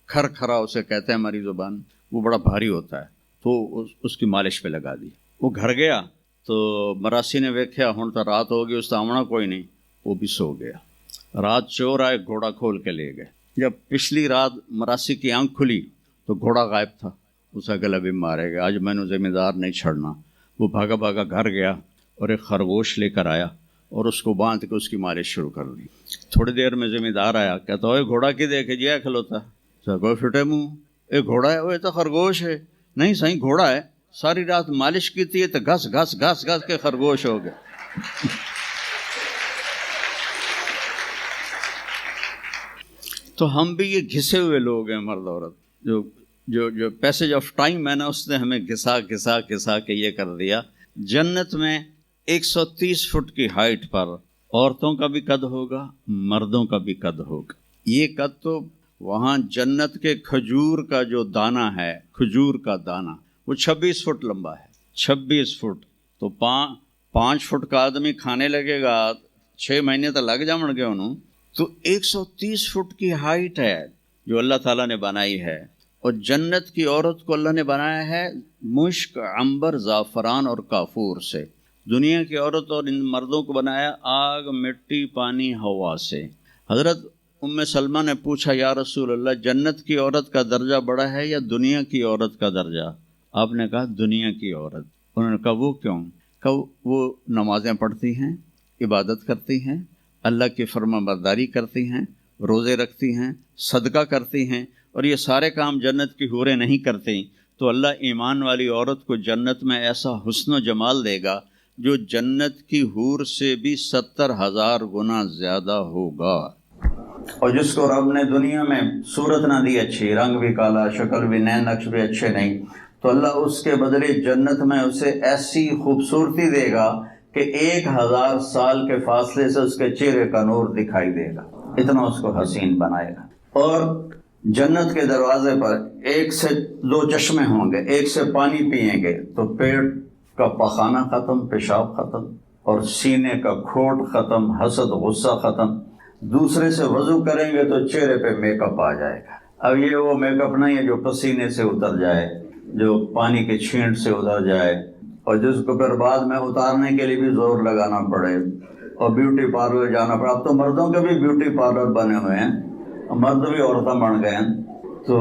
کھر کھرا اسے کہتے ہیں ہماری زبان، وہ بڑا بھاری ہوتا ہے، تو اس کی مالش پہ لگا دی۔ وہ گھر گیا تو مراسی نے ویکھیا ہن تو رات ہو گئی، اس کا آمنا کوئی نہیں، وہ بھی سو گیا۔ رات چور آئے، گھوڑا کھول کے لے گئے۔ جب پچھلی رات مراسی کی آنکھ کھلی تو گھوڑا غائب تھا۔ اسے گلا بھی مارے گا، آج میں نے زمیندار نہیں چھڑنا۔ وہ بھاگا بھاگا گھر گیا اور ایک خرگوش لے کر آیا اور اس کو باندھ کے اس کی مالش شروع کر دی۔ تھوڑی دیر میں زمیندار آیا، کہتا ہوئے گھوڑا کی دیکھے جی کھلوتا، کوئی فٹے منہ، اے گھوڑا ہے، وہ تو خرگوش ہے۔ نہیں صحیح گھوڑا ہے، ساری رات مالش کی تھی تو گھس گھس گھس گھس کے خرگوش ہو گیا۔ تو ہم بھی یہ گھسے ہوئے لوگ ہیں، مرد عورت، جو پیسج آف ٹائم ہے نا اس نے ہمیں گھسا گھسا گھسا کے یہ کر دیا۔ جنت میں 130 فٹ کی ہائٹ پر عورتوں کا بھی قد ہوگا، مردوں کا بھی قد ہوگا۔ یہ قد تو وہاں جنت کے کھجور کا جو دانہ ہے، کھجور کا دانہ وہ 26 فٹ لمبا ہے، 26 فٹ۔ تو 5 فٹ کا آدمی کھانے لگے گا 6 مہینے تو لگ جاؤں گے انہوں۔ تو 130 فٹ کی ہائٹ ہے جو اللہ تعالیٰ نے بنائی ہے، اور جنت کی عورت کو اللہ نے بنایا ہے مشک، عنبر، زعفران اور کافور سے۔ دنیا کی عورت اور ان مردوں کو بنایا آگ، مٹی، پانی، ہوا سے۔ حضرت ام سلمہ نے پوچھا یا رسول اللہ جنت کی عورت کا درجہ بڑا ہے یا دنیا کی عورت کا درجہ؟ آپ نے کہا دنیا کی عورت۔ انہوں نے کہا وہ کیوں؟ کہ وہ نمازیں پڑھتی ہیں، عبادت کرتی ہیں، اللہ کی فرما برداری کرتی ہیں، روزے رکھتی ہیں، صدقہ کرتی ہیں، اور یہ سارے کام جنت کی حوریں نہیں کرتی۔ تو اللہ ایمان والی عورت کو جنت میں ایسا حسن و جمال دے گا جو جنت کی حور سے بھی 70,000 گنا زیادہ ہوگا۔ اور جس کو رب نے دنیا میں صورت نہ دی اچھی، رنگ بھی کالا، شکل بھی نئے، نقش بھی اچھے نہیں، تو اللہ اس کے بدلے جنت میں اسے ایسی خوبصورتی دے گا کہ 1,000 سال کے فاصلے سے اس کے چہرے کا نور دکھائی دے گا، اتنا اس کو حسین بنائے گا۔ اور جنت کے دروازے پر 1 سے 2 چشمے ہوں گے، ایک سے پانی پئیں گے تو پیٹ کا پخانہ ختم، پیشاب ختم، اور سینے کا کھوٹ ختم، حسد غصہ ختم۔ دوسرے سے وضو کریں گے تو چہرے پہ میک اپ آ جائے گا۔ اب یہ وہ میک اپ نہیں ہے جو پسینے سے اتر جائے، جو پانی کے چھینٹ سے اتر جائے، اور جس کو پھر بعد میں اتارنے کے لیے بھی زور لگانا پڑے اور بیوٹی پارلر جانا پڑے۔ اب تو مردوں کے بھی بیوٹی پارلر بنے ہوئے ہیں، مرد بھی عورتیں بن گئے ہیں۔ تو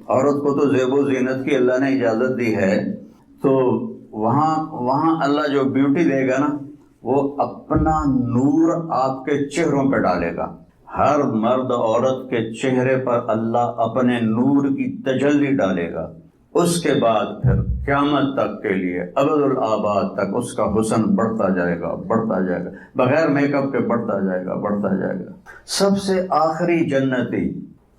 عورت کو تو زیب و زینت کی اللہ نے اجازت دی ہے، تو وہاں اللہ جو بیوٹی دے گا نا وہ اپنا نور آپ کے چہروں پہ ڈالے گا۔ ہر مرد عورت کے چہرے پر اللہ اپنے نور کی تجلی ڈالے گا۔ اس کے بعد پھر قیامت تک کے لیے ابد الآباد تک اس کا حسن بڑھتا جائے گا، بڑھتا جائے گا، بغیر میک اپ کے بڑھتا جائے گا، بڑھتا جائے گا۔ سب سے آخری جنتی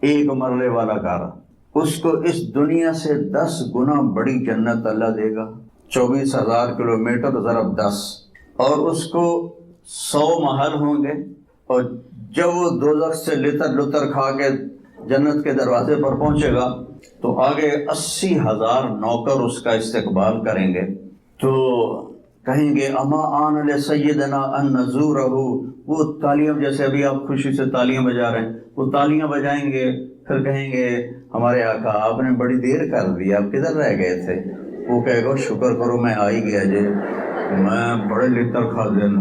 1 مرلے والا گھر، اس کو اس دنیا سے 10 گنا بڑی جنت اللہ دے گا، 24,000 کلومیٹر ضرب 10، اور اس کو 100 محل ہوں گے، اور جب وہ دوزخ سے لتر لتر کھا کے جنت کے دروازے پر پہنچے گا تو آگے 80,000 نوکر اس کا استقبال کریں گے، تو کہیں گے اما آن لسیدنا ان نزورہ، وہ تالیاں، جیسے ابھی آپ خوشی سے تالیاں بجا رہے ہیں، وہ تالیاں بجائیں گے، پھر کہیں گے ہمارے آقا آپ نے بڑی دیر کر دی، آپ کدھر رہ گئے تھے؟ وہ کہے گا شکر کرو میں آ ہی گیا جی، میں بڑے لطر کھا دین،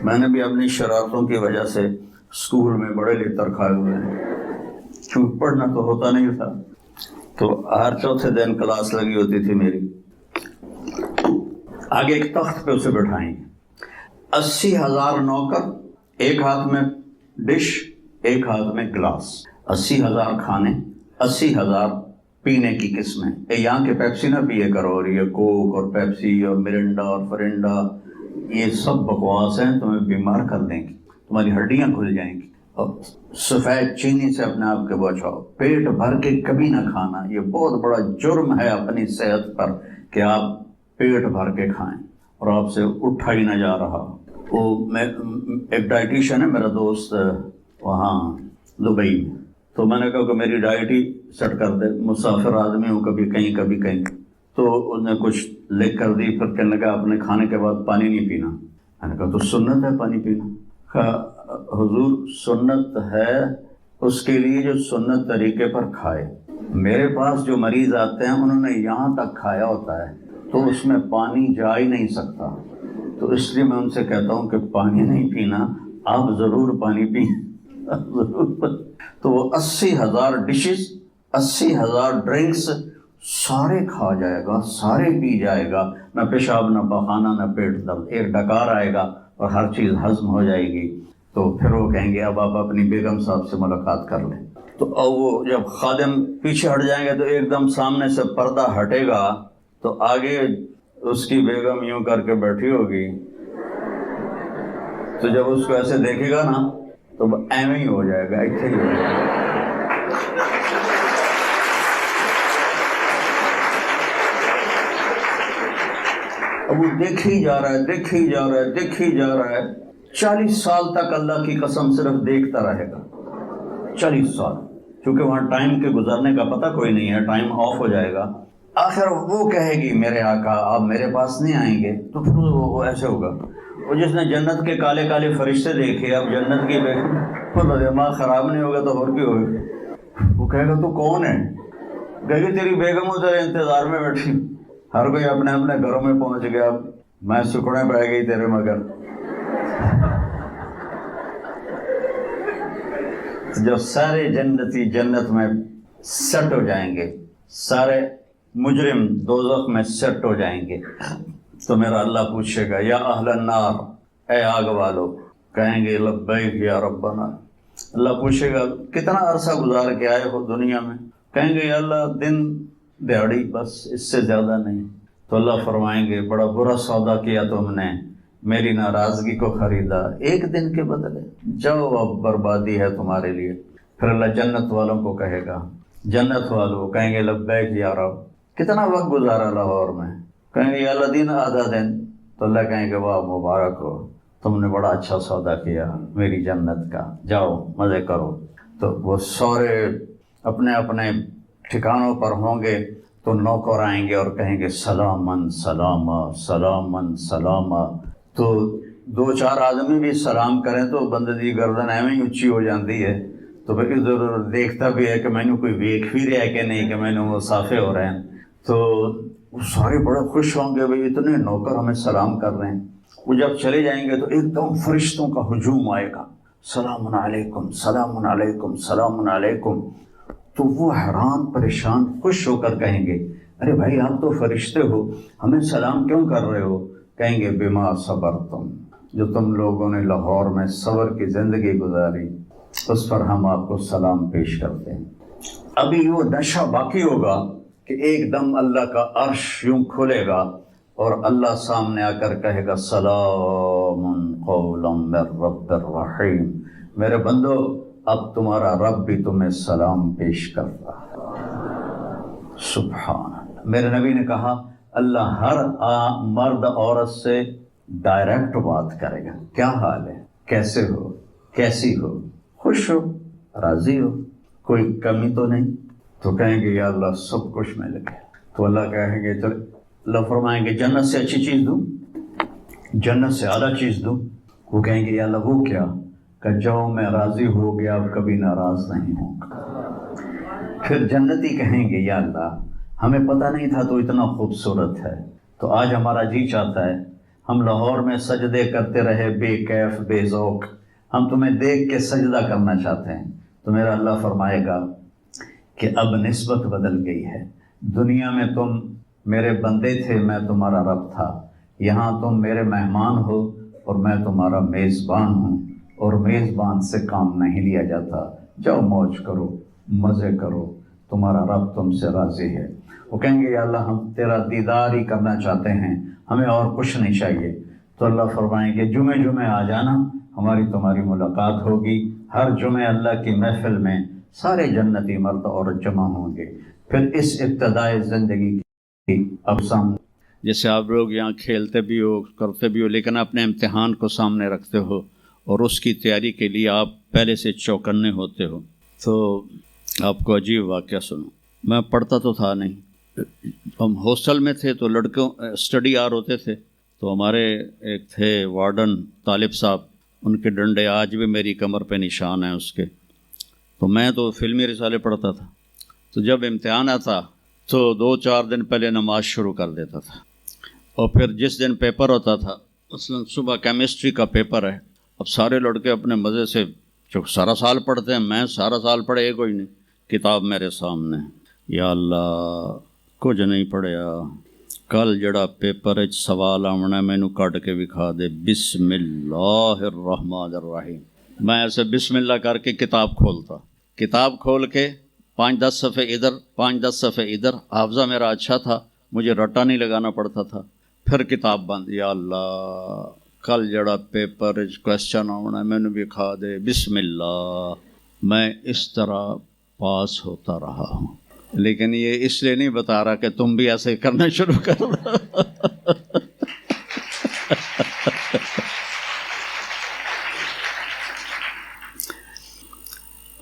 میں نے بھی اپنی شرارتوں کی وجہ سے اسکول میں بڑے لطر کھائے ہوئے ہیں، کیونکہ پڑھنا تو ہوتا نہیں تھا، تو ہر چوتھے دن کلاس لگی ہوتی تھی میری۔ آگے ایک تخت پہ اسے بٹھائیں گے، 80,000 نوکر، ایک ہاتھ میں ڈش، ایک ہاتھ میں گلاس، 80,000 کھانے، 80,000 پینے کی قسمیں۔ یہاں کے پیپسی نہ پیے کرو، اور یہ کوک اور پیپسی اور مرنڈا اور فرنڈا یہ سب بکواس ہیں، تمہیں بیمار کر دیں گی، تمہاری ہڈیاں کھل جائیں گی۔ اور سفید چینی سے اپنے آپ کے بچاؤ، پیٹ بھر کے کبھی نہ کھانا، یہ بہت بڑا جرم ہے اپنی صحت پر کہ آپ پیٹ بھر کے کھائیں اور آپ سے اٹھا ہی نہ جا رہا۔ وہ میں ایک ڈائٹیشین ہے میرا دوست وہاں دبئی میں، تو میں نے کہا کہ میری ڈائٹ ہی سیٹ کر دے، مسافر آدمی ہوں، کبھی کہیں، تو اس نے کچھ لکھ کر دی، پھر کہنے لگا اپنے کھانے کے بعد پانی نہیں پینا۔ میں نے کہا تو سنت ہے پانی پینا؟ کہا حضور سنت ہے اس کے لیے جو سنت طریقے پر کھائے، میرے پاس جو مریض آتے ہیں انہوں نے یہاں تک کھایا ہوتا ہے تو اس میں پانی جا ہی نہیں سکتا، تو اس لیے میں ان سے کہتا ہوں کہ پانی نہیں پینا، آپ ضرور پانی پئیں ضرور۔ تو وہ 80,000 ڈشز، 80,000 ڈرنکس سارے کھا جائے گا، سارے پی جائے گا، نہ پیشاب نہ پخانہ نہ پیٹ درد، ایک ڈکار آئے گا اور ہر چیز ہضم ہو جائے گی۔ تو پھر وہ کہیں گے اب آپ اپنی بیگم صاحب سے ملاقات کر لیں، تو وہ جب خادم پیچھے ہٹ جائیں گے تو ایک دم سامنے سے پردہ ہٹے گا، تو آگے اس کی بیگم یوں کر کے بیٹھی ہوگی، تو جب اس کو ایسے دیکھے گا نا تو ایویں ہی ہو جائے گا، ایسے ہی ہو جائے گا۔ اب وہ دیکھ ہی جا رہا ہے، 40 سال تک اللہ کی قسم صرف دیکھتا رہے گا، 40 سال، کیونکہ وہاں ٹائم کے گزرنے کا پتہ کوئی نہیں ہے، ٹائم آف ہو جائے گا۔ آخر وہ کہے گی میرے آقا آپ میرے پاس نہیں آئیں گے، تو پھر وہ ایسے ہوگا۔ وہ جس نے جنت کے کالے کالے فرشتے دیکھے، اب جنت کی بیگم، دماغ خراب نہیں ہوگا تو اور بھی ہوگا۔ وہ کہے گا تو کون ہے؟ کہے گی تیری بیگم ادھر انتظار میں بیٹھی، ہر کوئی اپنے اپنے گھروں میں پہنچ گیا، میں سکڑے پہ گئی تیرے مگر۔ جب سارے جنتی جنت میں سیٹ ہو جائیں گے، سارے مجرم دوزخ میں سیٹ ہو جائیں گے، تو میرا اللہ پوچھے گا یا اہل النار، اے آگ والو، کہیں گے لبیک یا ربنا۔ اللہ پوچھے گا کتنا عرصہ گزار کے آئے ہو دنیا میں؟ کہیں گے یا اللہ دن دیہڑی، بس اس سے زیادہ نہیں۔ تو اللہ فرمائیں گے بڑا برا سودا کیا تم نے، میری ناراضگی کو خریدا ایک دن کے بدلے، جاؤ اب بربادی ہے تمہارے لیے۔ پھر اللہ جنت والوں کو کہے گا، جنت والوں کہیں گے لبیک یا رب، کتنا وقت گزارا لاہور میں؟ کہیں گے یا اللہ دن آدھا دن۔ تو اللہ کہیں گے واہ مبارک ہو، تم نے بڑا اچھا سودا کیا میری جنت کا، جاؤ مزے کرو۔ تو وہ سارے اپنے اپنے ٹھکانوں پر ہوں گے، تو نوکر آئیں گے اور کہیں گے سلامن سلامہ سلامن سلامہ۔ تو 2-4 آدمی بھی سلام کریں تو بندے دی گردن ایویں ہی اونچی ہو جاتی ہے، تو پھر ادھر ادھر دیکھتا بھی ہے کہ میں نے کوئی ویکھ بھی رہا ہے کہ نہیں، کہ میں نے وہ صافے ہو رہے ہیں۔ تو وہ سارے بڑے خوش ہوں گے، بھئی اتنے نوکر ہمیں سلام کر رہے ہیں۔ وہ جب چلے جائیں گے تو ایک دم فرشتوں کا ہجوم آئے گا، سلام علیکم سلام علیکم سلام علیکم۔ تو وہ حیران پریشان خوش ہو کر کہیں گے ارے بھائی آپ تو فرشتے ہو، ہمیں سلام کیوں کر رہے ہو؟ کہیں گے بما صبرتم، جو تم لوگوں نے لاہور میں صبر کی زندگی گزاری اس پر ہم آپ کو سلام پیش کرتے ہیں۔ ابھی وہ نشہ باقی ہوگا کہ ایک دم اللہ کا عرش یوں کھلے گا اور اللہ سامنے آ کر کہے گا سلام قولا من رب الرحیم، میرے بندو اب تمہارا رب بھی تمہیں سلام پیش کر رہا ہے۔ سبحان اللہ، میرے نبی نے کہا اللہ ہر مرد عورت سے ڈائریکٹ بات کرے گا، کیا حال ہے، کیسے ہو، کیسی ہو، خوش ہو، راضی ہو, کوئی کمی تو نہیں. تو کہیں گے یا اللہ سب کچھ مل گیا. تو اللہ کہیں گے چل, اللہ فرمائیں گے جنت سے اچھی چیز دوں, جنت سے اعلیٰ چیز دوں. وہ کہیں گے یا اللہ وہ کیا؟ کہ جاؤ میں راضی ہو گیا, اب کبھی ناراض نہیں ہوں گا. پھر جنتی کہیں گے یا اللہ ہمیں پتہ نہیں تھا تو اتنا خوبصورت ہے, تو آج ہمارا جی چاہتا ہے ہم لاہور میں سجدے کرتے رہے بے کیف بے ذوق, ہم تمہیں دیکھ کے سجدہ کرنا چاہتے ہیں. تو میرا اللہ فرمائے گا کہ اب نسبت بدل گئی ہے. دنیا میں تم میرے بندے تھے, میں تمہارا رب تھا. یہاں تم میرے مہمان ہو اور میں تمہارا میزبان ہوں, اور میزبان سے کام نہیں لیا جاتا. جاؤ موج کرو, مزے کرو, تمہارا رب تم سے راضی ہے. وہ کہیں گے یا اللہ ہم تیرا دیدار ہی کرنا چاہتے ہیں, ہمیں اور کچھ نہیں چاہیے. تو اللہ فرمائیں گے جمعے جمعے آ جانا, ہماری تمہاری ملاقات ہوگی. ہر جمعے اللہ کی محفل میں سارے جنتی مرد عورت جمع ہوں گے. پھر اس ابتدائی زندگی کی اقسام, جیسے آپ لوگ یہاں کھیلتے بھی ہو کرتے بھی ہو, لیکن اپنے امتحان کو سامنے رکھتے ہو اور اس کی تیاری کے لیے آپ پہلے سے چوکنے ہوتے ہو. تو آپ کو عجیب واقعہ سنوں. میں پڑھتا تو تھا نہیں, ہم ہاسٹل میں تھے تو لڑکوں اسٹڈی آر ہوتے تھے. تو ہمارے ایک تھے وارڈن طالب صاحب, ان کے ڈنڈے آج بھی میری کمر پہ نشان ہیں اس کے. تو میں تو فلمی رسالے پڑھتا تھا, تو جب امتحان آتا تو 2-4 دن پہلے نماز شروع کر دیتا تھا. اور پھر جس دن پیپر ہوتا تھا, مثلاً صبح کیمسٹری کا پیپر ہے, اب سارے لڑکے اپنے مزے سے جو سارا سال پڑھتے ہیں, میں سارا سال پڑھے کوئی نہیں, کتاب میرے سامنے, یا اللہ کچھ نہیں پڑھیا. کل جڑا پیپر سوال آنا مینوں کٹ کے وکھا دے, بسم اللہ الرحمن الرحیم. میں ایسے بسم اللہ کر کے کتاب کھولتا, کتاب کھول کے 5-10 صفحے ادھر 5-10 صفحے ادھر. حافظہ میرا اچھا تھا, مجھے رٹا نہیں لگانا پڑتا تھا. پھر کتاب بند, یا اللہ کل جڑا پیپر کوشچن آنا مینوں وکھا دے, بسم اللہ. میں اس طرح پاس ہوتا رہا ہوں. لیکن یہ اس لیے نہیں بتا رہا کہ تم بھی ایسے کرنا شروع کر دو.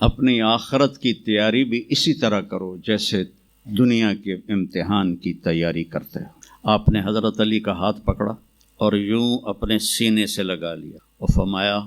اپنی آخرت کی تیاری بھی اسی طرح کرو جیسے دنیا کے امتحان کی تیاری کرتے ہو. آپ نے حضرت علی کا ہاتھ پکڑا اور یوں اپنے سینے سے لگا لیا اور فرمایا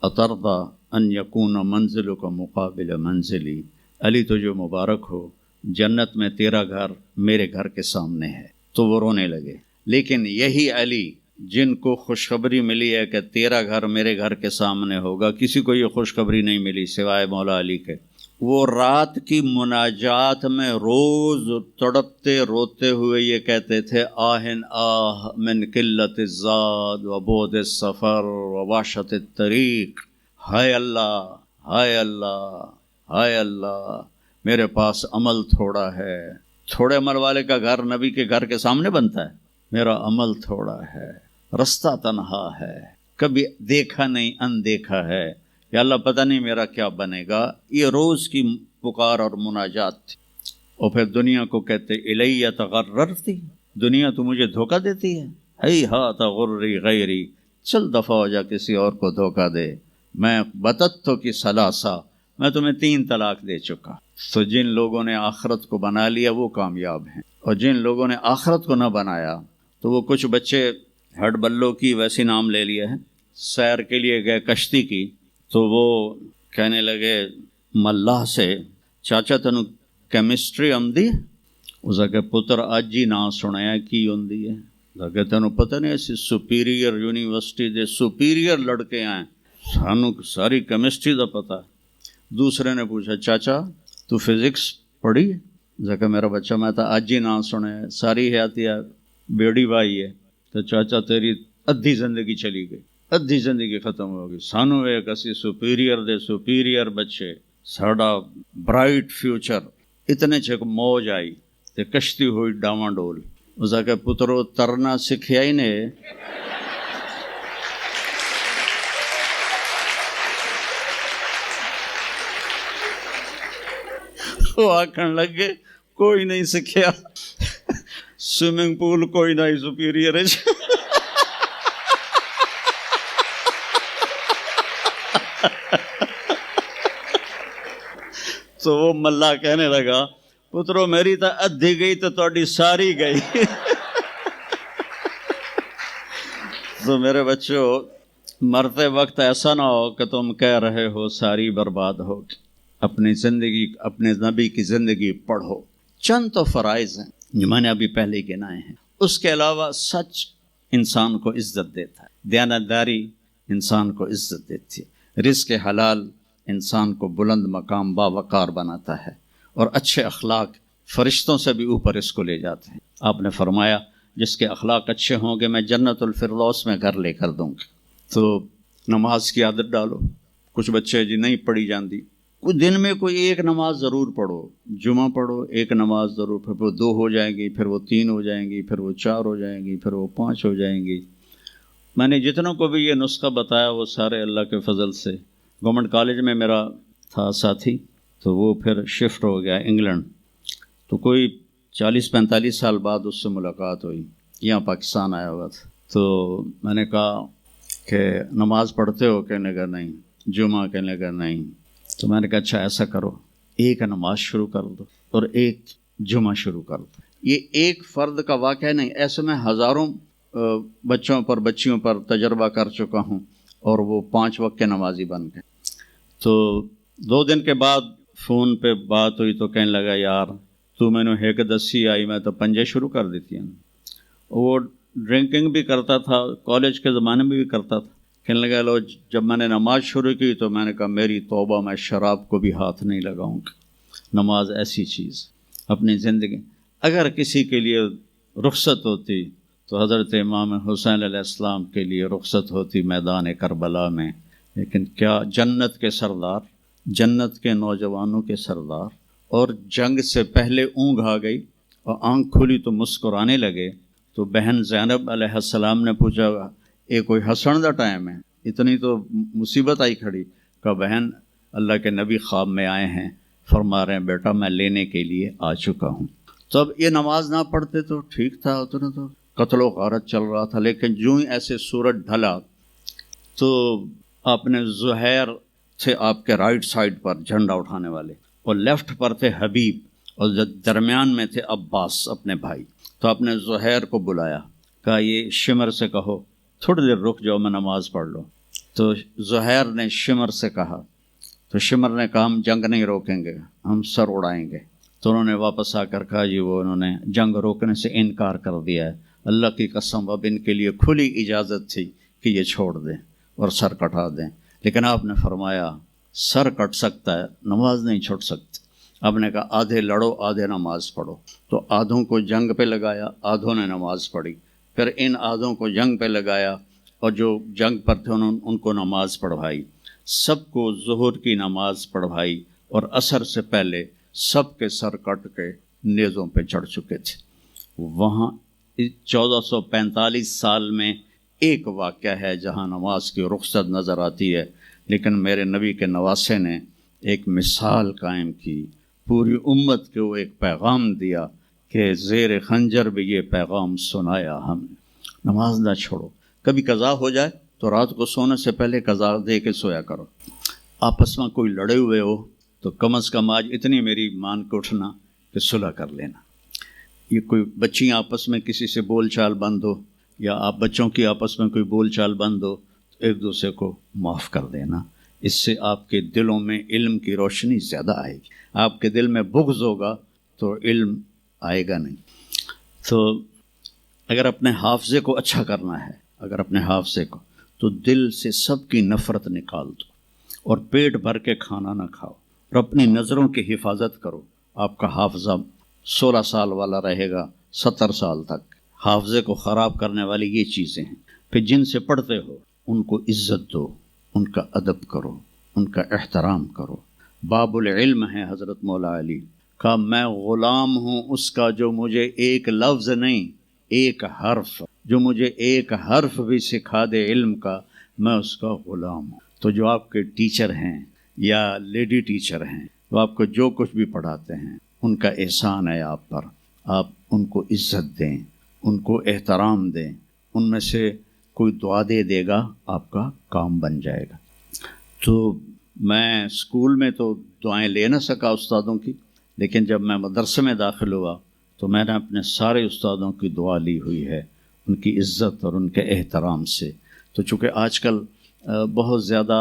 اترضی ان یکون منزلک مقابل منزلی, علی تجھے مبارک ہو, جنت میں تیرا گھر میرے گھر کے سامنے ہے. تو وہ رونے لگے. لیکن یہی علی جن کو خوشخبری ملی ہے کہ تیرا گھر میرے گھر کے سامنے ہوگا, کسی کو یہ خوشخبری نہیں ملی سوائے مولا علی کے. وہ رات کی مناجات میں روز تڑپتے روتے ہوئے یہ کہتے تھے, آہن آہ من قلت الزاد و بعد السفر و وحشت الطریق, ہائے اللہ ہائے اللہ ہائے اللہ, میرے پاس عمل تھوڑا ہے. تھوڑے عمل والے کا گھر نبی کے گھر کے سامنے بنتا ہے, میرا عمل تھوڑا ہے, رستہ تنہا ہے, کبھی دیکھا نہیں اندیکھا ہے, یا اللہ پتہ نہیں میرا کیا بنے گا. یہ روز کی پکار اور مناجات تھی. اور پھر دنیا کو کہتے الیہ تغررتی, دنیا تو مجھے دھوکہ دیتی ہے, ہی ہاتھ غری غیری, چل دفعہ ہو جا کسی اور کو دھوکہ دے. میں بتتو کی ثلاثہ, میں تمہیں 3 طلاق دے چکا. تو جن لوگوں نے آخرت کو بنا لیا وہ کامیاب ہیں, اور جن لوگوں نے آخرت کو نہ بنایا تو وہ کچھ بچے ہڈ بلوں کی ویسی نام لے لیے ہیں, سیر کے لیے گئے کشتی کی, تو وہ کہنے لگے ملاح سے, چاچا تینوں کیمسٹری آمدی ہے؟ اس کہ پتر اج ہی نہ سنیا کی ہوندی ہے. لگے تینوں پتہ نہیں ایسی سپیریئر یونیورسٹی دے سپیریئر لڑکے آئے, سانوں ساری کیمسٹری دا پتہ ہے. دوسرے نے پوچھا چاچا تو فزکس پڑھی؟ کہ میرا بچہ میں تو اج ہی نہ سنیا, ساری حیاتیہ بیڑی بائی ہے. تو چاچا تیری ادھی زندگی چلی گئی, ادھی زندگی ختم ہو گئی. سانو ایک اسی سپیریئر دے سپیریئر بچے, ساڈا برائٹ فیوچر. اتنے چک موج آئی تے کشتی ہوئی ڈاواں ڈول. اس کہ پترو ترنا سکھیا ہی نے, وہ آکھن لگے کوئی نہیں سکھیا, سوئمنگ پول کوئی نہیں سپیریئر ہے. تو وہ ملا کہنے لگا پترو میری تو ادھی گئی تو تہاڈی ساری گئی۔ تو میرے بچوں، مرتے وقت ایسا نہ ہو کہ تم کہہ رہے ہو ساری برباد ہو۔ اپنی زندگی، اپنے نبی کی زندگی پڑھو۔ چند تو فرائض ہیں جو میں نے ابھی پہلے گنائے ہیں، اس کے علاوہ سچ انسان کو عزت دیتا ہے، دیانتداری انسان کو عزت دیتی ہے، رزق حلال انسان کو بلند مقام باوقار بناتا ہے، اور اچھے اخلاق فرشتوں سے بھی اوپر اس کو لے جاتے ہیں۔ آپ نے فرمایا جس کے اخلاق اچھے ہوں گے میں جنت الفردوس میں گھر لے کر دوں گا۔ تو نماز کی عادت ڈالو۔ کچھ بچے جی نہیں پڑھی جاندی، کوئی دن میں کوئی ایک نماز ضرور پڑھو، جمعہ پڑھو، ایک نماز ضرور، پھر وہ 2 ہو جائیں گی، پھر وہ 3 ہو جائیں گی، پھر وہ 4 ہو جائیں گی، پھر وہ 5 ہو جائیں گی۔ میں نے جتنوں کو بھی یہ نسخہ بتایا وہ سارے اللہ کے فضل سے، گورنمنٹ کالج میں میرا تھا ساتھی، تو وہ پھر شفٹ ہو گیا انگلینڈ، تو کوئی 40-45 سال بعد اس سے ملاقات ہوئی، یہاں پاکستان آیا ہوا تھا۔ تو میں نے کہا کہ نماز پڑھتے ہو؟ کہنے لگا نہیں۔ جمعہ؟ کہنے لگا نہیں۔ تو میں نے کہا اچھا ایسا کرو، ایک نماز شروع کر دو اور ایک جمعہ شروع کر دو۔ یہ ایک فرد کا واقعہ نہیں، ایسے میں ہزاروں بچوں پر بچیوں پر تجربہ کر چکا ہوں، اور وہ 5 وقت کے نمازی بن گئے۔ تو 2 دن کے بعد فون پہ بات ہوئی تو کہنے لگا یار تو میں نے ایک دسی آئی، میں تو پنجے شروع کر دیتی ہیں۔ وہ ڈرنکنگ بھی کرتا تھا، کالج کے زمانے میں بھی کرتا تھا۔ کہنے لگا لو جب میں نے نماز شروع کی تو میں نے کہا میری توبہ، میں شراب کو بھی ہاتھ نہیں لگاؤں گا۔ نماز ایسی چیز اپنی زندگی، اگر کسی کے لیے رخصت ہوتی تو حضرت امام حسین علیہ السلام کے لیے رخصت ہوتی میدان کربلا میں، لیکن کیا جنت کے سردار، جنت کے نوجوانوں کے سردار، اور جنگ سے پہلے اونگ آ گئی اور آنکھ کھلی تو مسکرانے لگے، تو بہن زینب علیہ السلام نے پوچھا یہ کوئی ہسن دا ٹائم ہے، اتنی تو مصیبت آئی کھڑی؟ کہ بہن اللہ کے نبی خواب میں آئے ہیں، فرما رہے ہیں بیٹا میں لینے کے لیے آ چکا ہوں۔ تو اب یہ نماز نہ پڑھتے تو ٹھیک تھا، اتنا تو قتل و غارت چل رہا تھا، لیکن جو ہی ایسے سورج ڈھلا تو آپ نے زہیر تھے آپ کے رائٹ سائڈ پر جھنڈا اٹھانے والے، اور لیفٹ پر تھے حبیب، اور درمیان میں تھے عباس اپنے بھائی۔ تو آپ نے زہیر کو بلایا، کہا یہ شمر سے کہو تھوڑی دیر رک جاؤ میں نماز پڑھ لوں۔ تو زہیر نے شمر سے کہا، تو شمر نے کہا ہم جنگ نہیں روکیں گے، ہم سر اڑائیں گے۔ تو انہوں نے واپس آ کر کہا جی وہ انہوں نے جنگ روکنے سے انکار کر دیا ہے، اللہ کی قسم اب ان کے لیے کھلی اجازت تھی کہ یہ چھوڑ دیں اور سر کٹا دیں، لیکن آپ نے فرمایا سر کٹ سکتا ہے، نماز نہیں چھوڑ سکتی۔ آپ نے کہا آدھے لڑو آدھے نماز پڑھو، تو آدھوں کو جنگ پہ لگایا، آدھوں نے نماز پڑھی، پھر ان آدھوں کو جنگ پہ لگایا، اور جو جنگ پر تھے ان کو نماز پڑھوائی، سب کو ظہر کی نماز پڑھوائی، اور عصر سے پہلے سب کے سر کٹ کے نیزوں پہ چڑھ چکے تھے۔ وہاں 1445 سال میں ایک واقعہ ہے جہاں نماز کی رخصت نظر آتی ہے، لیکن میرے نبی کے نواسے نے ایک مثال قائم کی، پوری امت کو ایک پیغام دیا کہ زیر خنجر بھی یہ پیغام سنایا ہم نے، نماز نہ چھوڑو۔ کبھی قضا ہو جائے تو رات کو سونے سے پہلے قضا دے کے سویا کرو۔ آپس میں کوئی لڑے ہوئے ہو تو کم از کم آج اتنی میری مان کے اٹھنا کہ صلح کر لینا۔ یہ کوئی بچیاں آپس میں کسی سے بول چال بند ہو، یا آپ بچوں کی آپس میں کوئی بول چال بند ہو تو ایک دوسرے کو معاف کر دینا، اس سے آپ کے دلوں میں علم کی روشنی زیادہ آئے گی۔ آپ کے دل میں بغض ہوگا تو علم آئے گا نہیں۔ تو اگر اپنے حافظے کو اچھا کرنا ہے، اگر اپنے حافظے کو، تو دل سے سب کی نفرت نکال دو، اور پیٹ بھر کے کھانا نہ کھاؤ، اور اپنی نظروں کی حفاظت کرو۔ آپ کا حافظہ 16 سال والا رہے گا 70 سال تک۔ حافظے کو خراب کرنے والی یہ چیزیں ہیں۔ پھر جن سے پڑھتے ہو ان کو عزت دو، ان کا ادب کرو، ان کا احترام کرو۔ باب العلم ہے حضرت مولا علی کا، میں غلام ہوں اس کا جو مجھے ایک لفظ نہیں ایک حرف، جو مجھے ایک حرف بھی سکھا دے علم کا، میں اس کا غلام ہوں۔ تو جو آپ کے ٹیچر ہیں یا لیڈی ٹیچر ہیں، وہ آپ کو جو کچھ بھی پڑھاتے ہیں، ان کا احسان ہے آپ پر، آپ ان کو عزت دیں، ان کو احترام دیں، ان میں سے کوئی دعا دے گا آپ کا کام بن جائے گا۔ تو میں اسکول میں تو دعائیں لے نہ سکا استادوں کی، لیکن جب میں مدرسے میں داخل ہوا تو میں نے اپنے سارے استادوں کی دعا لی ہوئی ہے، ان کی عزت اور ان کے احترام سے۔ تو چونکہ آج کل بہت زیادہ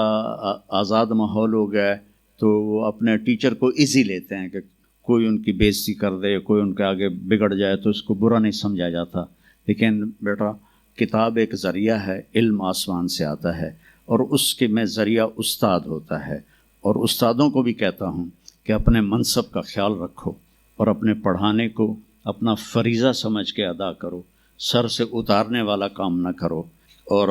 آزاد ماحول ہو گیا ہے، تو وہ اپنے ٹیچر کو ایزی لیتے ہیں کہ کوئی ان کی بے عزتی کر دے، کوئی ان کے آگے بگڑ جائے تو اس کو برا نہیں سمجھا جاتا۔ لیکن بیٹا، کتاب ایک ذریعہ ہے، علم آسمان سے آتا ہے، اور اس کے میں ذریعہ استاد ہوتا ہے۔ اور استادوں کو بھی کہتا ہوں کہ اپنے منصب کا خیال رکھو اور اپنے پڑھانے کو اپنا فریضہ سمجھ کے ادا کرو، سر سے اتارنے والا کام نہ کرو اور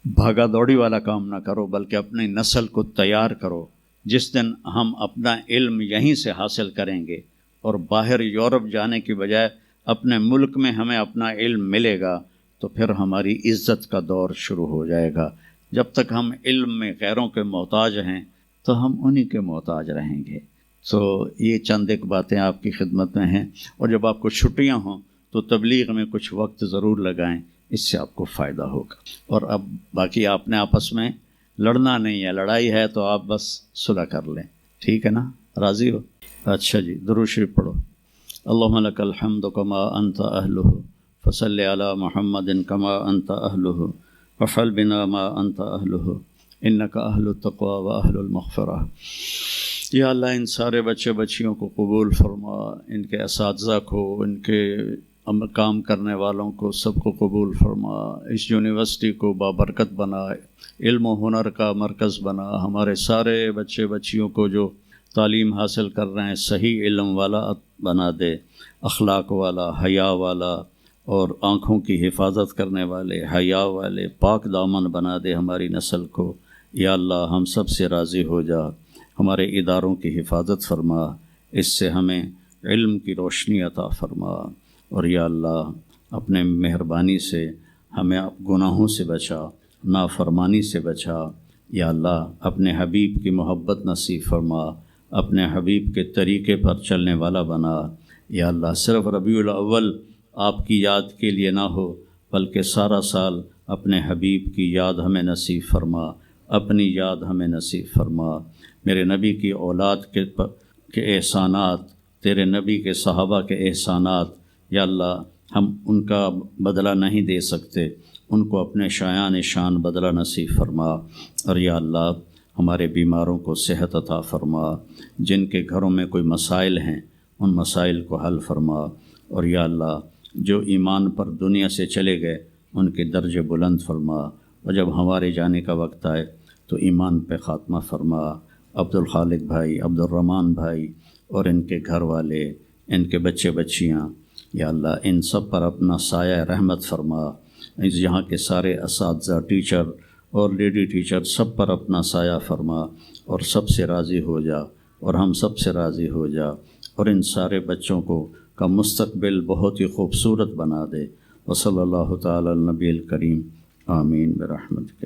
بھاگا دوڑی والا کام نہ کرو، بلکہ اپنی نسل کو تیار کرو۔ جس دن ہم اپنا علم یہیں سے حاصل کریں گے اور باہر یورپ جانے کی بجائے اپنے ملک میں ہمیں اپنا علم ملے گا، تو پھر ہماری عزت کا دور شروع ہو جائے گا۔ جب تک ہم علم میں غیروں کے محتاج ہیں تو ہم انہی کے محتاج رہیں گے۔ تو یہ چند ایک باتیں آپ کی خدمت میں ہیں، اور جب آپ کو چھٹیاں ہوں تو تبلیغ میں کچھ وقت ضرور لگائیں، اس سے آپ کو فائدہ ہوگا۔ اور اب باقی آپ نے آپس میں لڑنا نہیں ہے، لڑائی ہے تو آپ بس صلح کر لیں، ٹھیک ہے نا؟ راضی ہو؟ اچھا جی، درود شریف پڑھو۔ اللہم لک الحمد کما انت اہلہ فصلی علی محمد کما انت اہلہ وفعل بنا ما انت اہلہ انک اہل التقوی و اہل المغفرہ۔ یا اللہ، ان سارے بچے بچیوں کو قبول فرما، ان کے اساتذہ کو، ان کے کام کرنے والوں کو، سب کو قبول فرما۔ اس یونیورسٹی کو بابرکت بنا، علم و ہنر کا مرکز بنا۔ ہمارے سارے بچے بچیوں کو جو تعلیم حاصل کر رہے ہیں صحیح علم والا بنا دے، اخلاق والا، حیا والا، اور آنکھوں کی حفاظت کرنے والے، حیا والے، پاک دامن بنا دے ہماری نسل کو۔ یا اللہ، ہم سب سے راضی ہو جا، ہمارے اداروں کی حفاظت فرما، اس سے ہمیں علم کی روشنی عطا فرما۔ اور یا اللہ، اپنے مہربانی سے ہمیں گناہوں سے بچا، نافرمانی سے بچا۔ یا اللہ، اپنے حبیب کی محبت نصیب فرما، اپنے حبیب کے طریقے پر چلنے والا بنا۔ یا اللہ، صرف ربیع الاول آپ کی یاد کے لیے نہ ہو، بلکہ سارا سال اپنے حبیب کی یاد ہمیں نصیب فرما، اپنی یاد ہمیں نصیب فرما۔ میرے نبی کی اولاد کے احسانات، تیرے نبی کے صحابہ کے احسانات، یا اللہ ہم ان کا بدلہ نہیں دے سکتے، ان کو اپنے شایان شان بدلہ نصیب فرما۔ اور یا اللہ، ہمارے بیماروں کو صحت عطا فرما، جن کے گھروں میں کوئی مسائل ہیں ان مسائل کو حل فرما۔ اور یا اللہ، جو ایمان پر دنیا سے چلے گئے ان کے درجے بلند فرما، اور جب ہمارے جانے کا وقت آئے تو ایمان پہ خاتمہ فرما۔ عبد الخالق بھائی، عبد الرحمن بھائی اور ان کے گھر والے، ان کے بچے بچیاں، یا اللہ ان سب پر اپنا سایہ رحمت فرما۔ یہاں کے سارے اساتذہ، ٹیچر اور لیڈی ٹیچر، سب پر اپنا سایہ فرما، اور سب سے راضی ہو جا، اور ہم سب سے راضی ہو جا، اور ان سارے بچوں کا مستقبل بہت ہی خوبصورت بنا دے۔ وصلی اللہ تعالی علی النبی الکریم، آمین برحمتک۔